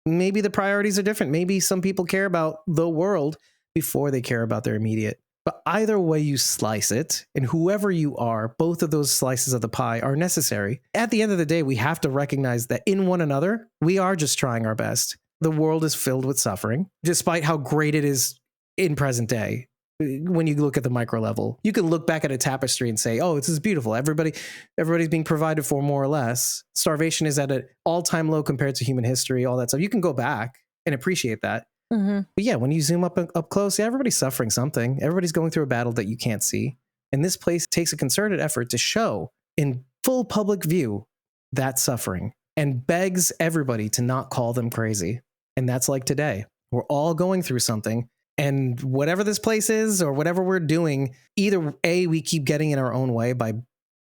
maybe the priorities are different. Maybe some people care about the world before they care about their immediate. But either way you slice it, and whoever you are, both of those slices of the pie are necessary. At the end of the day, we have to recognize that in one another, we are just trying our best. The world is filled with suffering, despite how great it is in present day. When you look at the micro level, you can look back at a tapestry and say, oh, this is beautiful. Everybody's being provided for more or less. Starvation is at an all-time low compared to human history, all that stuff. You can go back and appreciate that. But yeah, when you zoom up close, everybody's suffering something. Everybody's going through a battle that you can't see. And this place takes a concerted effort to show in full public view that suffering and begs everybody to not call them crazy. And that's like today. We're all going through something. And whatever this place is or whatever we're doing, either A, we keep getting in our own way by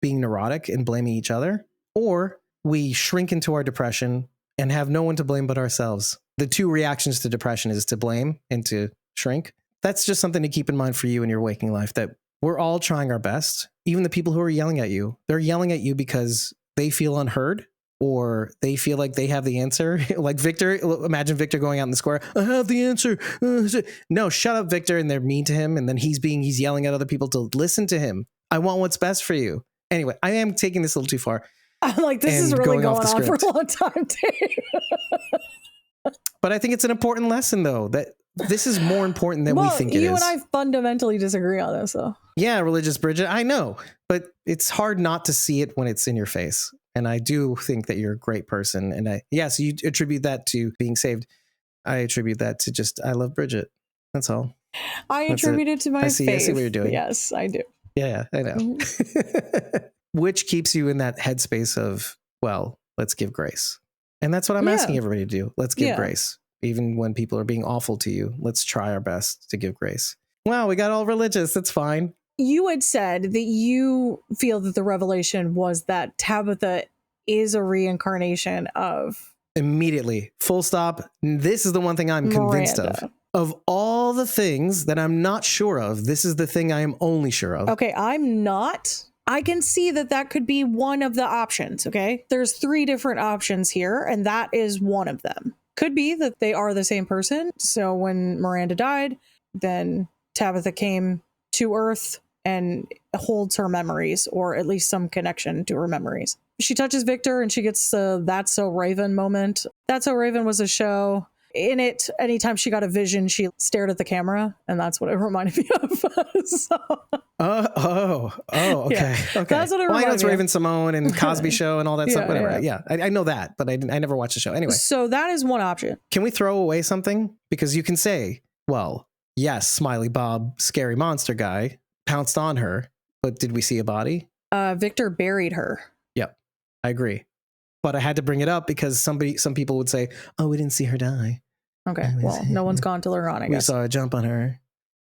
being neurotic and blaming each other, or we shrink into our depression and have no one to blame but ourselves. The two reactions to depression is to blame and to shrink. That's just something to keep in mind for you in your waking life, that we're all trying our best. Even the people who are yelling at you, they're yelling at you because they feel unheard or they feel like they have the answer. Like Victor, imagine Victor going out in the square, I have the answer. No, shut up, Victor. And they're mean to him. And then he's yelling at other people to listen to him. I want what's best for you. Anyway, I am taking this a little too far. I'm like, this is really going on for a long time, Dave. But I think it's an important lesson, though, that this is more important than we think it is. You and I fundamentally disagree on this, though. Yeah, religious Bridget, I know. But it's hard not to see it when it's in your face. And I do think that you're a great person. And yes, you attribute that to being saved. I attribute that to just, I love Bridget. That's all. I attribute it to my faith. I see what you're doing. Yes, I do. Yeah, I know. Which keeps you in that headspace of, well, let's give grace. And that's what I'm asking everybody to do. Let's give grace. Even when people are being awful to you, let's try our best to give grace. Wow, we got all religious. That's fine. You had said that you feel that the revelation was that Tabitha is a reincarnation of... Immediately. Full stop. This is the one thing I'm convinced of. Of all the things that I'm not sure of, this is the thing I am only sure of. Okay, I'm not... I can see that could be one of the options, okay? There's 3 different options here, and that is one of them. Could be that they are the same person. So when Miranda died, then Tabitha came to Earth and holds her memories, or at least some connection to her memories. She touches Victor and she gets the That's So Raven moment. That's So Raven was a show. In it, anytime she got a vision, she stared at the camera, and that's what it reminded me of. So, okay. Yeah. Okay. That's what it Well, I know reminded it's me of. Raven Simone and Cosby Show and all that stuff. Yeah, Whatever. Yeah. I know that, but I never watched the show. Anyway, So that is one option. can we throw away something? Because you can say, well, yes, Smiley Bob, scary monster guy, pounced on her, but did we see a body? Victor buried her. Yep, I agree. But I had to bring it up because some people would say, oh, we didn't see her die. Okay, well, no one's gone till they're gone, I We guess. saw a jump on her.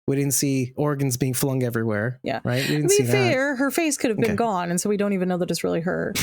We didn't see organs being flung everywhere. Yeah. Right? We To didn't be see that. fair, her face could have been Okay. gone, and so we don't even know that it's really her.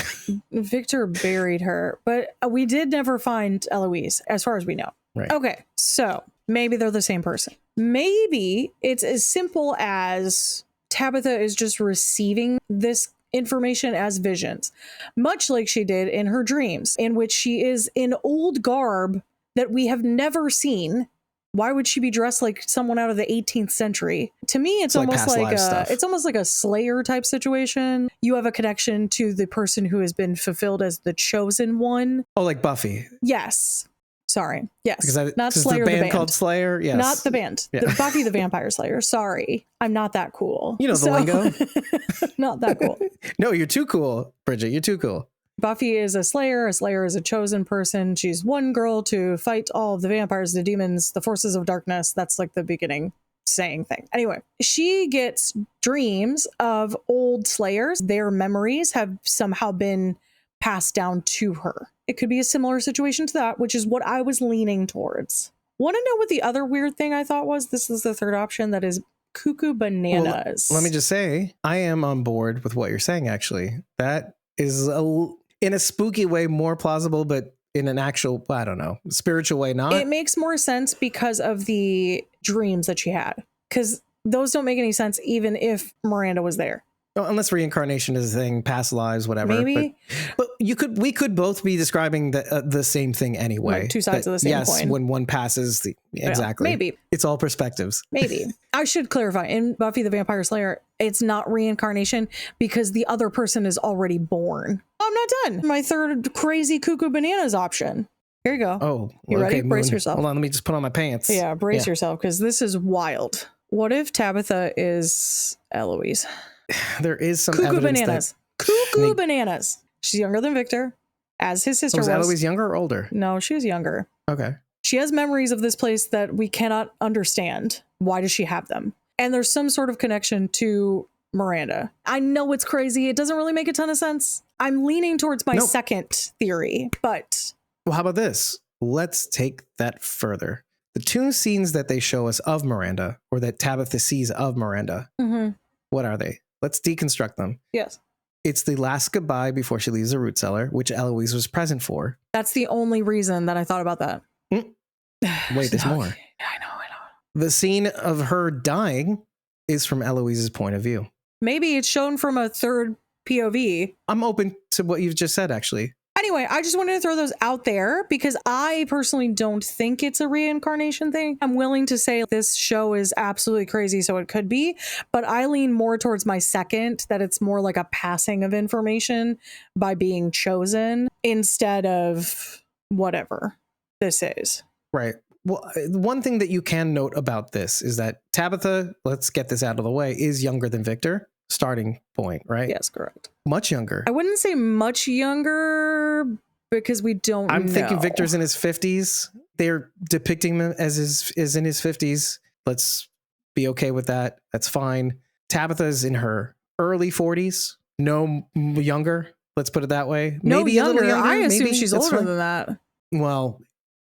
Victor buried her, but we did never find Eloise, as far as we know. Right. Okay, so maybe they're the same person. Maybe it's as simple as Tabitha is just receiving this information as visions, much like she did in her dreams, in which she is in old garb that we have never seen. Why would she be dressed like someone out of the 18th century? To me, it's Like almost past like life stuff. it's almost like a Slayer type situation. You have a connection to the person who has been fulfilled as the chosen one. Oh, like Buffy. Yes. Sorry. Yes. Because Not the Slayer, band the band. called Slayer. Yes. Not the band. Yeah. The Buffy the Vampire Slayer. Sorry. I'm not that cool. You know the lingo. Not that cool. No, you're too cool, Bridget. You're too cool. Buffy is a slayer. A slayer is a chosen person. She's one girl to fight all of the vampires, the demons, the forces of darkness. That's like the beginning saying thing. Anyway, she gets dreams of old slayers. Their memories have somehow been passed down to her. It could be a similar situation to that, which is what I was leaning towards. Want to know what the other weird thing I thought was? This is the third option, that is cuckoo bananas. Let me just say, I am on board with what you're saying, actually. That is, in a spooky way, more plausible, but in an actual, I don't know, spiritual way, not. It makes more sense because of the dreams that she had. Because those don't make any sense even if Miranda was there. Unless reincarnation is a thing, past lives, whatever. Maybe. But we could both be describing the same thing anyway. Like two sides of the same yes, coin. when one passes, exactly. Maybe. It's all perspectives. Maybe. I should clarify. In Buffy the Vampire Slayer, it's not reincarnation because the other person is already born. I'm not done. My third crazy cuckoo bananas option. Here you go. Oh, You ready? Brace Moon. yourself. Hold on, let me just put on my pants. Yeah, brace yourself because this is wild. What if Tabitha is Eloise? There is some Cuckoo evidence bananas. that Cuckoo bananas. She's younger than Victor, as his sister was was. Eloise younger or older? No, she was younger. Okay. She has memories of this place that we cannot understand. Why does she have them? And there's some sort of connection to Miranda. I know it's crazy. It doesn't really make a ton of sense. I'm leaning towards my Nope. second theory, but Well, how about this? Let's take that further. The two scenes that they show us of Miranda, or that Tabitha sees of Miranda, what are they? Let's deconstruct them. yes, It's the last goodbye before she leaves the root cellar, which Eloise was present for. that's the only reason that I thought about that. Wait, there's more. I know. The scene of her dying is from Eloise's point of view. Maybe it's shown from a third POV. I'm open to what you've just said, actually. Anyway, I just wanted to throw those out there because I personally don't think it's a reincarnation thing. I'm willing to say this show is absolutely crazy, so it could be, but I lean more towards my second, that it's more like a passing of information by being chosen instead of whatever this is. Right. Well, one thing that you can note about this is that Tabitha, let's get this out of the way, is younger than Victor. Starting point, right? Yes, correct. Much younger. I wouldn't say much younger because we don't I'm thinking know. Victor's in his 50s. They're depicting him as is in his 50s. Let's be okay with that. That's fine. Tabitha's in her early 40s. No younger. Let's put it that way. No Maybe a little younger. I assume maybe. she's That's older fine. than that. Well,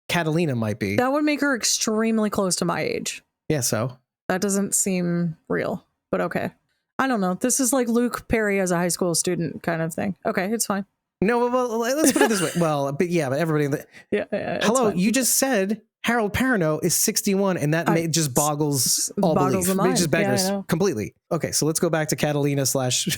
Catalina might be. That would make her extremely close to my age. Yeah, so. That doesn't seem real, but okay. I don't know. This is like Luke Perry as a high school student kind of thing. Okay, it's fine. No, well, let's put it this way. Well, but everybody. Yeah. It's Hello, fine. you just said Harold Perrineau is 61, and that just boggles all boggles belief. the It mind. just Yeah, I beggars know. completely. Okay, so let's go back to Catalina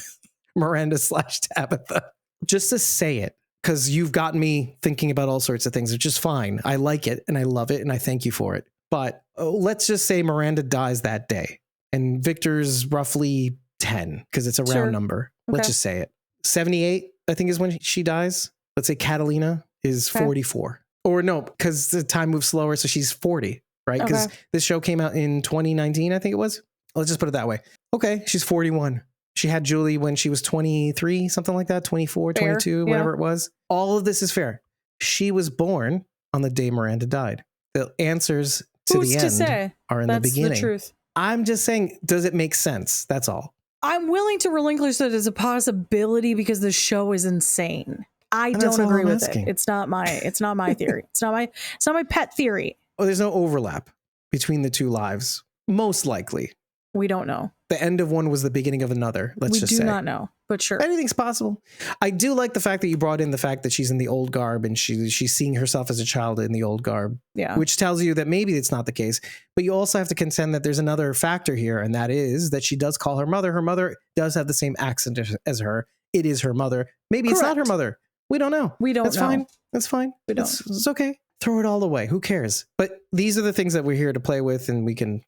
/ Miranda / Tabitha. Just to say it, because you've gotten me thinking about all sorts of things, which is fine. I like it, and I love it, and I thank you for it. But let's just say Miranda dies that day, and Victor's roughly 10, because it's a round Sure. number. Okay. Let's just say it. 78, I think, is when she dies. Let's say Catalina is Okay. 44. Or no, because the time moves slower, so she's 40, right? Because this show came out in 2019, I think it was. Let's just put it that way. Okay, she's 41. She had Julie when she was 23, something like that, 24, Fair. 22, whatever it was. All of this is fair. She was born on the day Miranda died. The answers to Who's the to end say? are in That's the beginning. the truth. I'm just saying, does it make sense? That's all. I'm willing to relinquish that as a possibility because the show is insane. I And that's don't all agree I'm with asking. it. It's not my theory. It's not my pet theory. Oh, there's no overlap between the two lives. Most likely. We don't know. The end of one was the beginning of another. Let's We just do say. not know, but sure. Anything's possible. I do like the fact that you brought in the fact that she's in the old garb and she's seeing herself as a child in the old garb, Yeah. which tells you that maybe it's not the case. But you also have to contend that there's another factor here, and that is that she does call her mother. Her mother does have the same accent as her. It is her mother. Maybe it's not her Correct. mother. We don't know. We don't That's know. fine. That's fine. We don't. It's okay. Throw it all away. Who cares? But these are the things that we're here to play with, and we can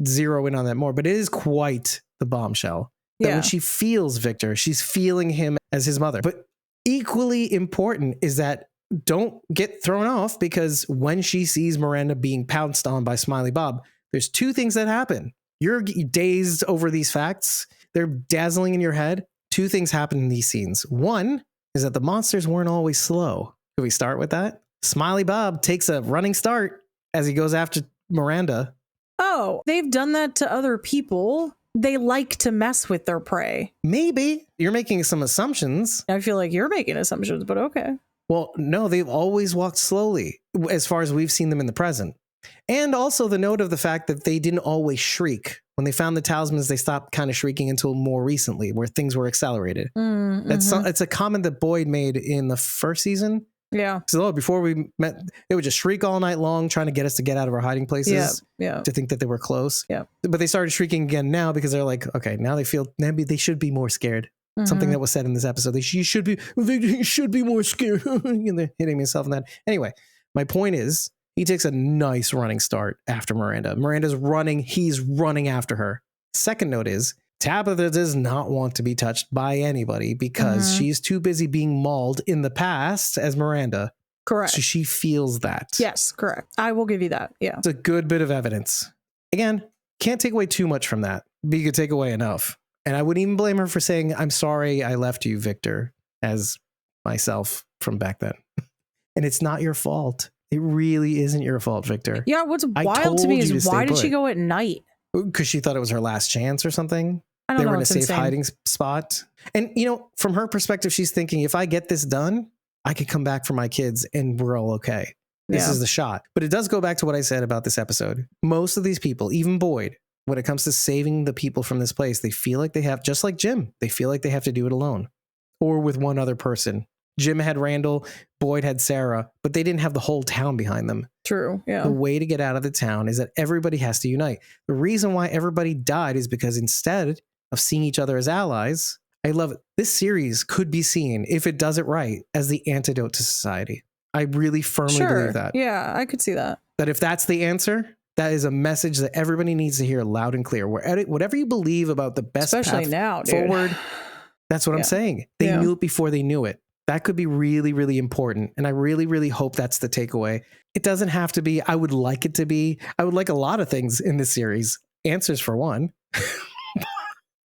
zero in on that more. But it is quite the bombshell that Yeah. when she feels Victor, she's feeling him as his mother. But equally important is that don't get thrown off, because when she sees Miranda being pounced on by Smiley Bob, there's two things that happen. You're dazed over these facts. They're dazzling in your head. Two things happen in these scenes. One is that the monsters weren't always slow. Can we start with that? Smiley Bob takes a running start as he goes after Miranda. Oh, they've done that to other people. They like to mess with their prey. Maybe you're making some assumptions. I feel like you're making assumptions, but okay. Well, no, they've always walked slowly as far as we've seen them in the present. And also the note of the fact that they didn't always shriek. When they found the talismans, they stopped kind of shrieking until more recently, where things were accelerated. It's a comment that Boyd made in the first season. Yeah. So before we met, they would just shriek all night long, trying to get us to get out of our hiding places. Yeah. To think that they were close. Yeah. But they started shrieking again now because they're like, okay, now they feel maybe they should be more scared. Something that was said in this episode. They should be more scared. And they're hitting himself in that. Anyway, my point is, he takes a nice running start after Miranda. Miranda's running. He's running after her. Second note is, Tabitha does not want to be touched by anybody because she's too busy being mauled in the past as Miranda. Correct. So she feels that. Yes, correct. I will give you that. Yeah. It's a good bit of evidence. Again, can't take away too much from that, but you could take away enough. And I wouldn't even blame her for saying, I'm sorry I left you, Victor, as myself from back then. And it's not your fault. It really isn't your fault, Victor. Yeah, what's I wild to me told you is to why stay did she put. go at night? Because she thought it was her last chance or something. I don't They know. were in a It's safe insane. hiding spot. And, you know, from her perspective, she's thinking, if I get this done, I could come back for my kids and we're all okay. This Yeah. is the shot. But it does go back to what I said about this episode. Most of these people, even Boyd, when it comes to saving the people from this place, they feel like they have, just like Jim, they feel like they have to do it alone or with one other person. Jim had Randall, Boyd had Sarah, but they didn't have the whole town behind them. True. Yeah. The way to get out of the town is that everybody has to unite. The reason why everybody died is because instead of seeing each other as allies, I love it. This series could be seen, if it does it right, as the antidote to society. I really firmly believe that. Yeah, I could see that. That if that's the answer, that is a message that everybody needs to hear loud and clear. Whatever you believe about the best Especially path now, dude. forward, that's what I'm saying. They knew it before they knew it. That could be really, really important. And I really, really hope that's the takeaway. It doesn't have to be. I would like it to be. I would like a lot of things in this series. Answers for one.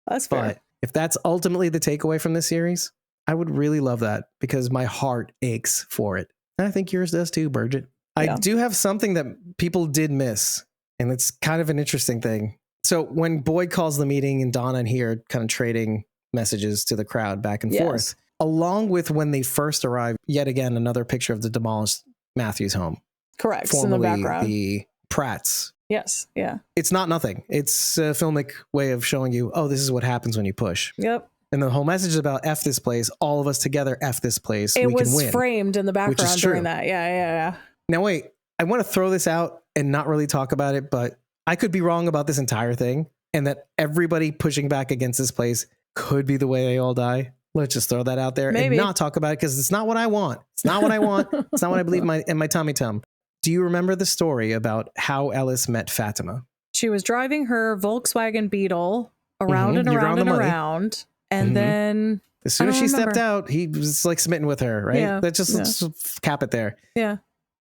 That's fair. But if that's ultimately the takeaway from this series, I would really love that because my heart aches for it. And I think yours does too, Bridget. I do have something that people did miss, and it's kind of an interesting thing. So when Boyd calls the meeting and Donna and he are kind of trading messages to the crowd back and forth, along with when they first arrived, yet again, another picture of the demolished Matthews home. Correct. Formerly in the background. the Pratts. Yes. Yeah. It's not nothing. It's a filmic way of showing you, oh, this is what happens when you push. Yep. And the whole message is about F this place, all of us together, F this place. It we was can win. framed in the which is background true. during that. Yeah. Now, wait, I want to throw this out and not really talk about it, but I could be wrong about this entire thing and that everybody pushing back against this place could be the way they all die. Let's just throw that out there Maybe. and not talk about it because it's not what I want. It's not what I want. It's not what I believe in my tummy tum. Do you remember the story about how Ellis met Fatima? She was driving her Volkswagen Beetle around and You're on around the and money. around. And Mhm. then, As soon I as don't she stepped remember. out, he was like smitten with her, right? Yeah, Let's just cap it there. yeah.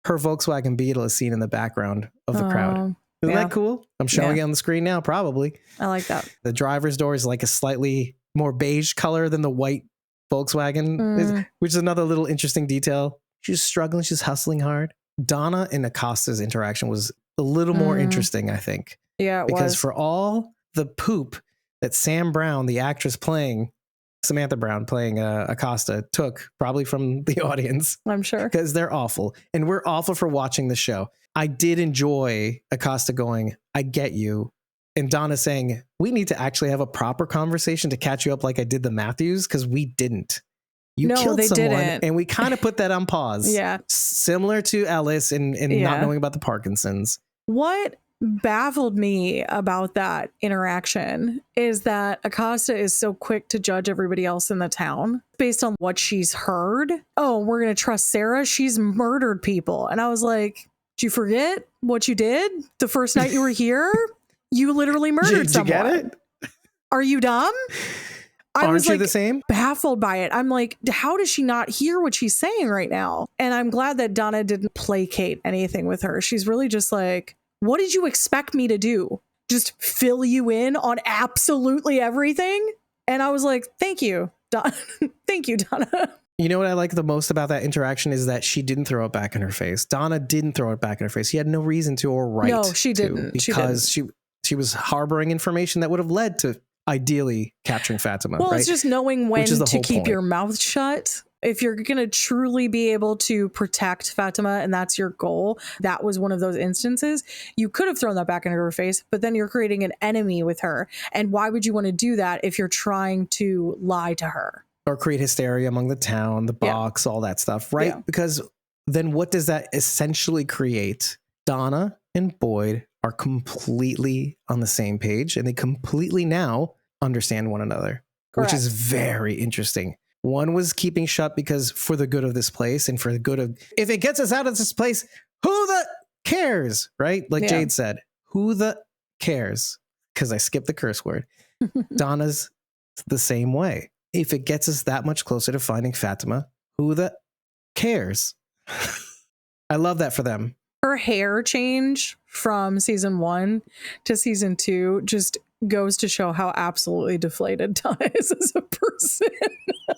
her Volkswagen Beetle is seen in the background of the crowd. Isn't yeah. that cool? I'm showing it on the screen now, probably. I like that. The driver's door is like a slightly more beige color than the white Volkswagen, which is another little interesting detail. She's struggling. She's hustling hard. Donna and Acosta's interaction was a little more interesting, I think. Yeah, because for all the poop that Sam Brown, the actress playing Samantha Brown playing Acosta, took probably from the audience. I'm sure. Because they're awful. And we're awful for watching the show. I did enjoy Acosta going, I get you. And Donna saying, we need to actually have a proper conversation to catch you up like I did the Matthews, because we didn't. You killed someone, didn't. And we kind of put that on pause. Yeah. Similar to Ellis and not knowing about the Parkinson's. What baffled me about that interaction is that Acosta is so quick to judge everybody else in the town based on what she's heard. Oh, we're going to trust Sarah. She's murdered people. And I was like, did you forget what you did the first night you were here? You literally murdered someone. Did you get it? Are you dumb? Aren't you the same? Baffled by it. I'm like, how does she not hear what she's saying right now? And I'm glad that Donna didn't placate anything with her. She's really just like, what did you expect me to do? Just fill you in on absolutely everything? And I was like, thank you, Donna. Thank you, Donna. You know what I like the most about that interaction is that she didn't throw it back in her face. Donna didn't throw it back in her face. She had no reason to or right to. No, she didn't. Because she was harboring information that would have led to ideally capturing Fatima. Well, right? It's just knowing when to keep point. your mouth shut. If you're going to truly be able to protect Fatima and that's your goal, that was one of those instances. You could have thrown that back into her face, but then you're creating an enemy with her. And why would you want to do that if you're trying to lie to her? Or create hysteria among the town, the box, all that stuff, right? Yeah. Because then what does that essentially create? Donna and Boyd are completely on the same page and they completely now understand one another, which is very interesting. One was keeping shut because for the good of this place and for the good of, if it gets us out of this place, who the cares, right? Like Jade said, who the cares? Because I skipped the curse word. Donna's the same way. If it gets us that much closer to finding Fatima, who the cares? I love that for them. Her hair change from season 1 to season 2 just goes to show how absolutely deflated Donna is as a person.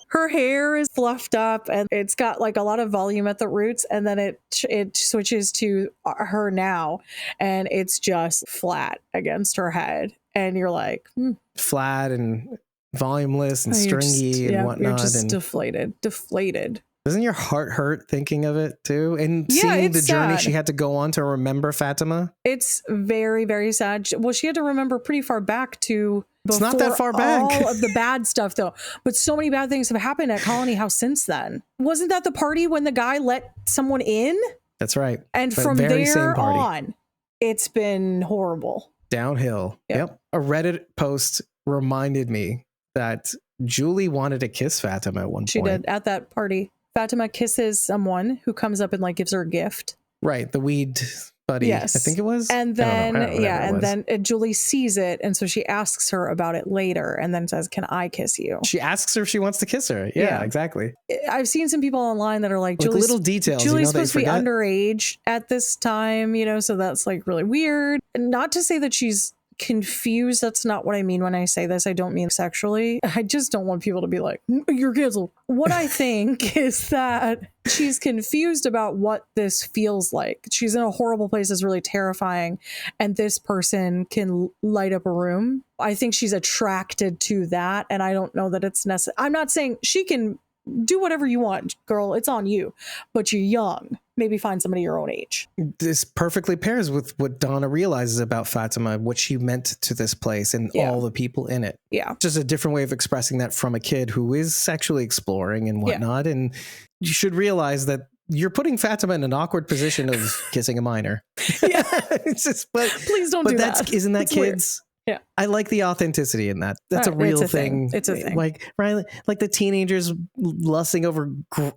Her hair is fluffed up and it's got like a lot of volume at the roots, and then it switches to her now and it's just flat against her head, and you're like flat and volumeless and stringy and whatnot. You're just deflated. Doesn't your heart hurt thinking of it too? And seeing the journey she had to go on to remember Fatima? It's very, very sad. Well, she had to remember pretty far back to before. It's not that far back. All of the bad stuff though. But so many bad things have happened at Colony House since then. Wasn't that the party when the guy let someone in? That's right. And from there on, it's been horrible. Downhill. Yep. A Reddit post reminded me that Julie wanted to kiss Fatima at one point. She did at that party. Fatima kisses someone who comes up and like gives her a gift. Right. The weed buddy. Yes. I think it was. And then, and then Julie sees it. And so she asks her about it later and then says, can I kiss you? She asks her if she wants to kiss her. Yeah, exactly. I've seen some people online that are like, Julie's, little details. Julie's supposed to be underage at this time, so that's like really weird. Not to say that she's confused. That's not what I mean when I say this. I don't mean sexually. I just don't want people to be like, you're canceled. What I think is that she's confused about what this feels like. She's in a horrible place that's really terrifying, and this person can light up a room. I think she's attracted to that, and I don't know that it's necessary. I'm not saying she can do whatever you want, girl. It's on you, but you're young. Maybe find somebody your own age. This perfectly pairs with what Donna realizes about Fatima, what she meant to this place and all the people in it. Yeah. Just a different way of expressing that from a kid who is sexually exploring and whatnot. Yeah. And you should realize that you're putting Fatima in an awkward position of kissing a minor. Yeah. It's just, but please don't do that. Isn't that kids? Weird. Yeah. I like the authenticity in that. That's a real thing. It's a thing. Like the teenagers lusting over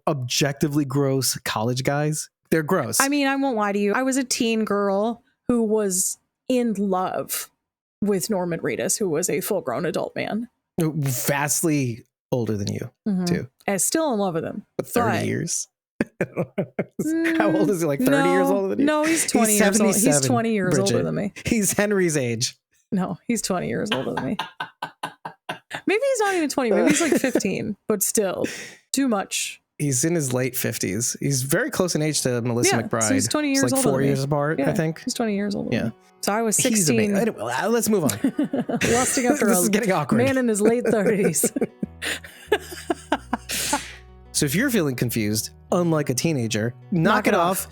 objectively gross college guys. They're gross. I mean, I won't lie to you. I was a teen girl who was in love with Norman Reedus, who was a full-grown adult man. Vastly older than you, too. And still in love with him. But 30 years. How old is he? Like 30 years older than you? No, he's 20 years old. He's 77, 20 years older Bridget. than me. He's Henry's age. No, he's 20 years older than me. Maybe he's not even 20. Maybe he's like 15, but still too much. He's in his late 50s. He's very close in age to Melissa McBride. So he's 20 years it's like older 4 than years me. apart, Yeah, I think. He's 20 years older. Yeah. Than me. So I was He's 16. amazing. Anyway, let's move on. Lusting after This a is getting awkward. man in his late 30s. So if you're feeling confused, unlike a teenager, knock it off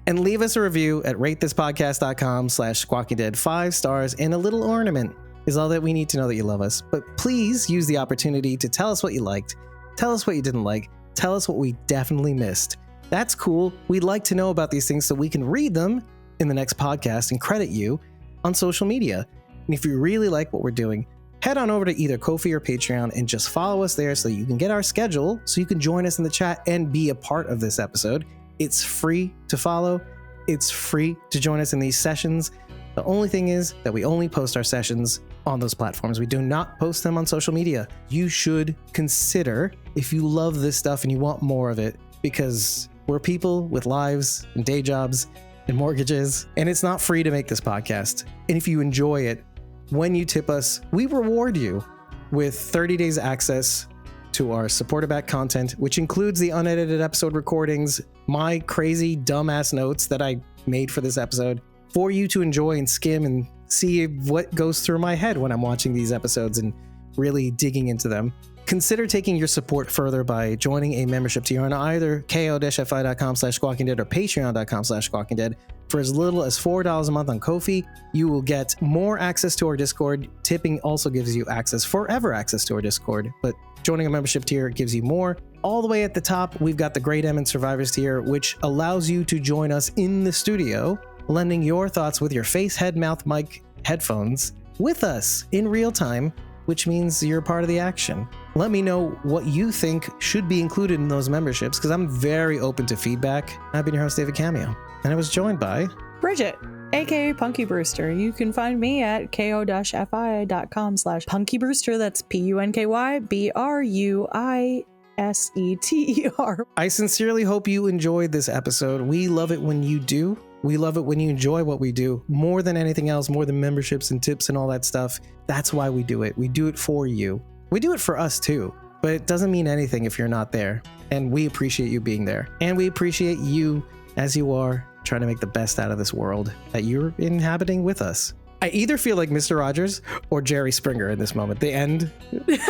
and leave us a review at ratethispodcast.com/squawkingdead. 5 stars and a little ornament is all that we need to know that you love us. But please use the opportunity to tell us what you liked, tell us what you didn't like, tell us what we definitely missed. That's cool. We'd like to know about these things so we can read them in the next podcast and credit you on social media. And if you really like what we're doing, head on over to either Ko-fi or Patreon and just follow us there so you can get our schedule, so you can join us in the chat and be a part of this episode. It's free to follow. It's free to join us in these sessions. The only thing is that we only post our sessions on those platforms. We do not post them on social media. You should consider, if you love this stuff and you want more of it, because we're people with lives and day jobs and mortgages, and it's not free to make this podcast. And if you enjoy it, when you tip us, we reward you with 30 days access to our supporter back content, which includes the unedited episode recordings, my crazy dumbass notes that I made for this episode, for you to enjoy and skim and see what goes through my head when I'm watching these episodes and really digging into them. Consider taking your support further by joining a membership tier on either ko-fi.com/squawkingdead or patreon.com/squawkingdead. For as little as $4 a month on Ko-fi, you will get more access to our Discord. Tipping also gives you forever access to our Discord, but joining a membership tier gives you more. All the way at the top, we've got the Great M and Survivors tier, which allows you to join us in the studio, lending your thoughts with your face, head, mouth, mic, headphones with us in real time, which means you're part of the action. Let me know what you think should be included in those memberships, because I'm very open to feedback. I've been your host, David Cameo, and I was joined by Bridget, aka Punky Brewster. You can find me at ko-fi.com/punkybrewster. That's PUNKYBRUISETER. I sincerely hope you enjoyed this episode. We love it when you do. We love it when you enjoy what we do more than anything else, more than memberships and tips and all that stuff. That's why we do it. We do it for you. We do it for us too, but it doesn't mean anything if you're not there. And we appreciate you being there. And we appreciate you as you are trying to make the best out of this world that you're inhabiting with us. I either feel like Mr. Rogers or Jerry Springer in this moment. The end.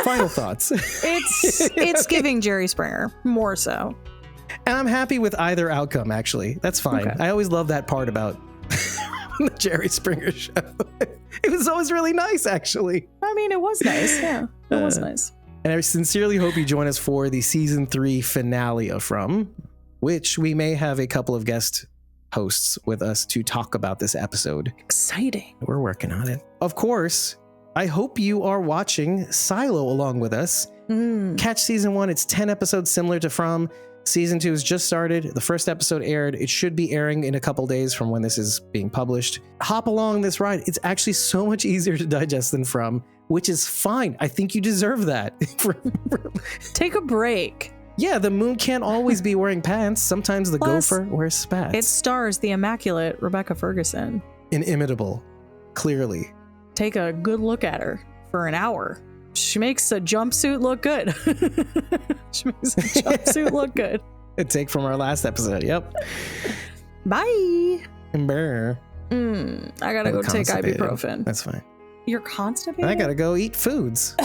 Final thoughts. It's giving Jerry Springer, more so. And I'm happy with either outcome, actually. That's fine. Okay. I always love that part about the Jerry Springer show. It was always really nice, actually. I mean, it was nice. Yeah, it was nice. And I sincerely hope you join us for the season 3 finale of From, which we may have a couple of guest hosts with us to talk about this episode. Exciting. We're working on it. Of course, I hope you are watching Silo along with us. Catch season 1. It's 10 episodes similar to From. Season 2 has just started. The first episode aired. It should be airing in a couple days from when this is being published. Hop along this ride. It's actually so much easier to digest than From, which is fine. I think you deserve that. Take a break. Yeah, the moon can't always be wearing pants. Sometimes the Plus, gopher wears spats. It stars the immaculate Rebecca Ferguson. Inimitable, clearly. Take a good look at her for an hour. She makes a jumpsuit look good. She makes a jumpsuit look good. A take from our last episode. Yep. Bye. Brr. I gotta go take Constipated. ibuprofen. That's fine. You're constipated? I gotta go eat foods.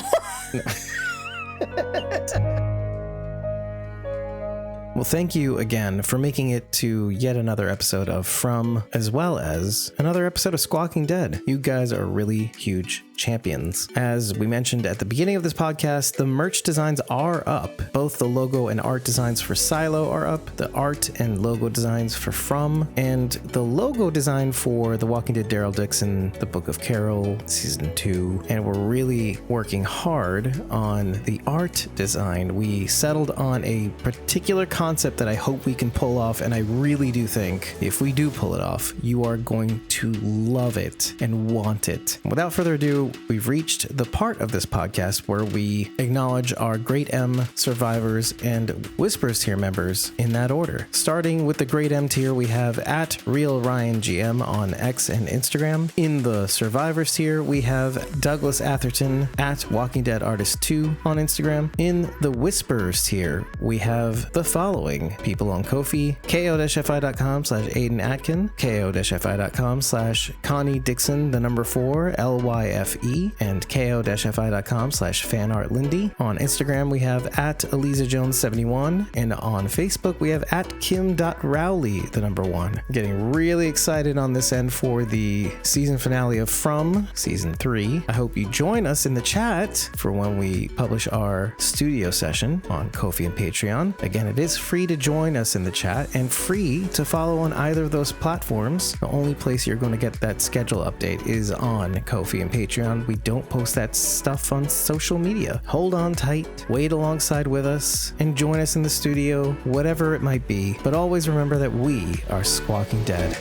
Well, thank you again for making it to yet another episode of From, as well as another episode of Squawking Dead. You guys are really huge champions. As we mentioned at the beginning of this podcast, the merch designs are up. Both the logo and art designs for Silo are up, the art and logo designs for From, and the logo design for The Walking Dead Daryl Dixon, The Book of Carol, Season 2, and we're really working hard on the art design. We settled on a particular concept that I hope we can pull off, and I really do think if we do pull it off, you are going to love it and want it. Without further ado, So we've reached the part of this podcast where we acknowledge our Great M survivors and Whispers tier members in that order. Starting with the Great M tier, we have at RealRyanGM on X and Instagram. In the Survivors tier, we have Douglas Atherton at Walking Dead Artist 2 on Instagram. In the Whispers tier, we have the following people on Ko-fi: ko-fi.com/Aiden Atkin, ko-fi.com/Connie Dixon, the number 4, LYFE, and ko-fi.com/fanartlindy. On Instagram, we have at Eliza Jones 71, and on Facebook, we have at Kim.Rowley, the number 1. Getting really excited on this end for the season finale of From Season 3. I hope you join us in the chat for when we publish our studio session on Ko-fi and Patreon. Again, it is free to join us in the chat and free to follow on either of those platforms. The only place you're going to get that schedule update is on Ko-fi and Patreon. We don't post that stuff on social media. Hold on tight, wait alongside with us, and join us in the studio, whatever it might be. But always remember that we are Squawking Dead.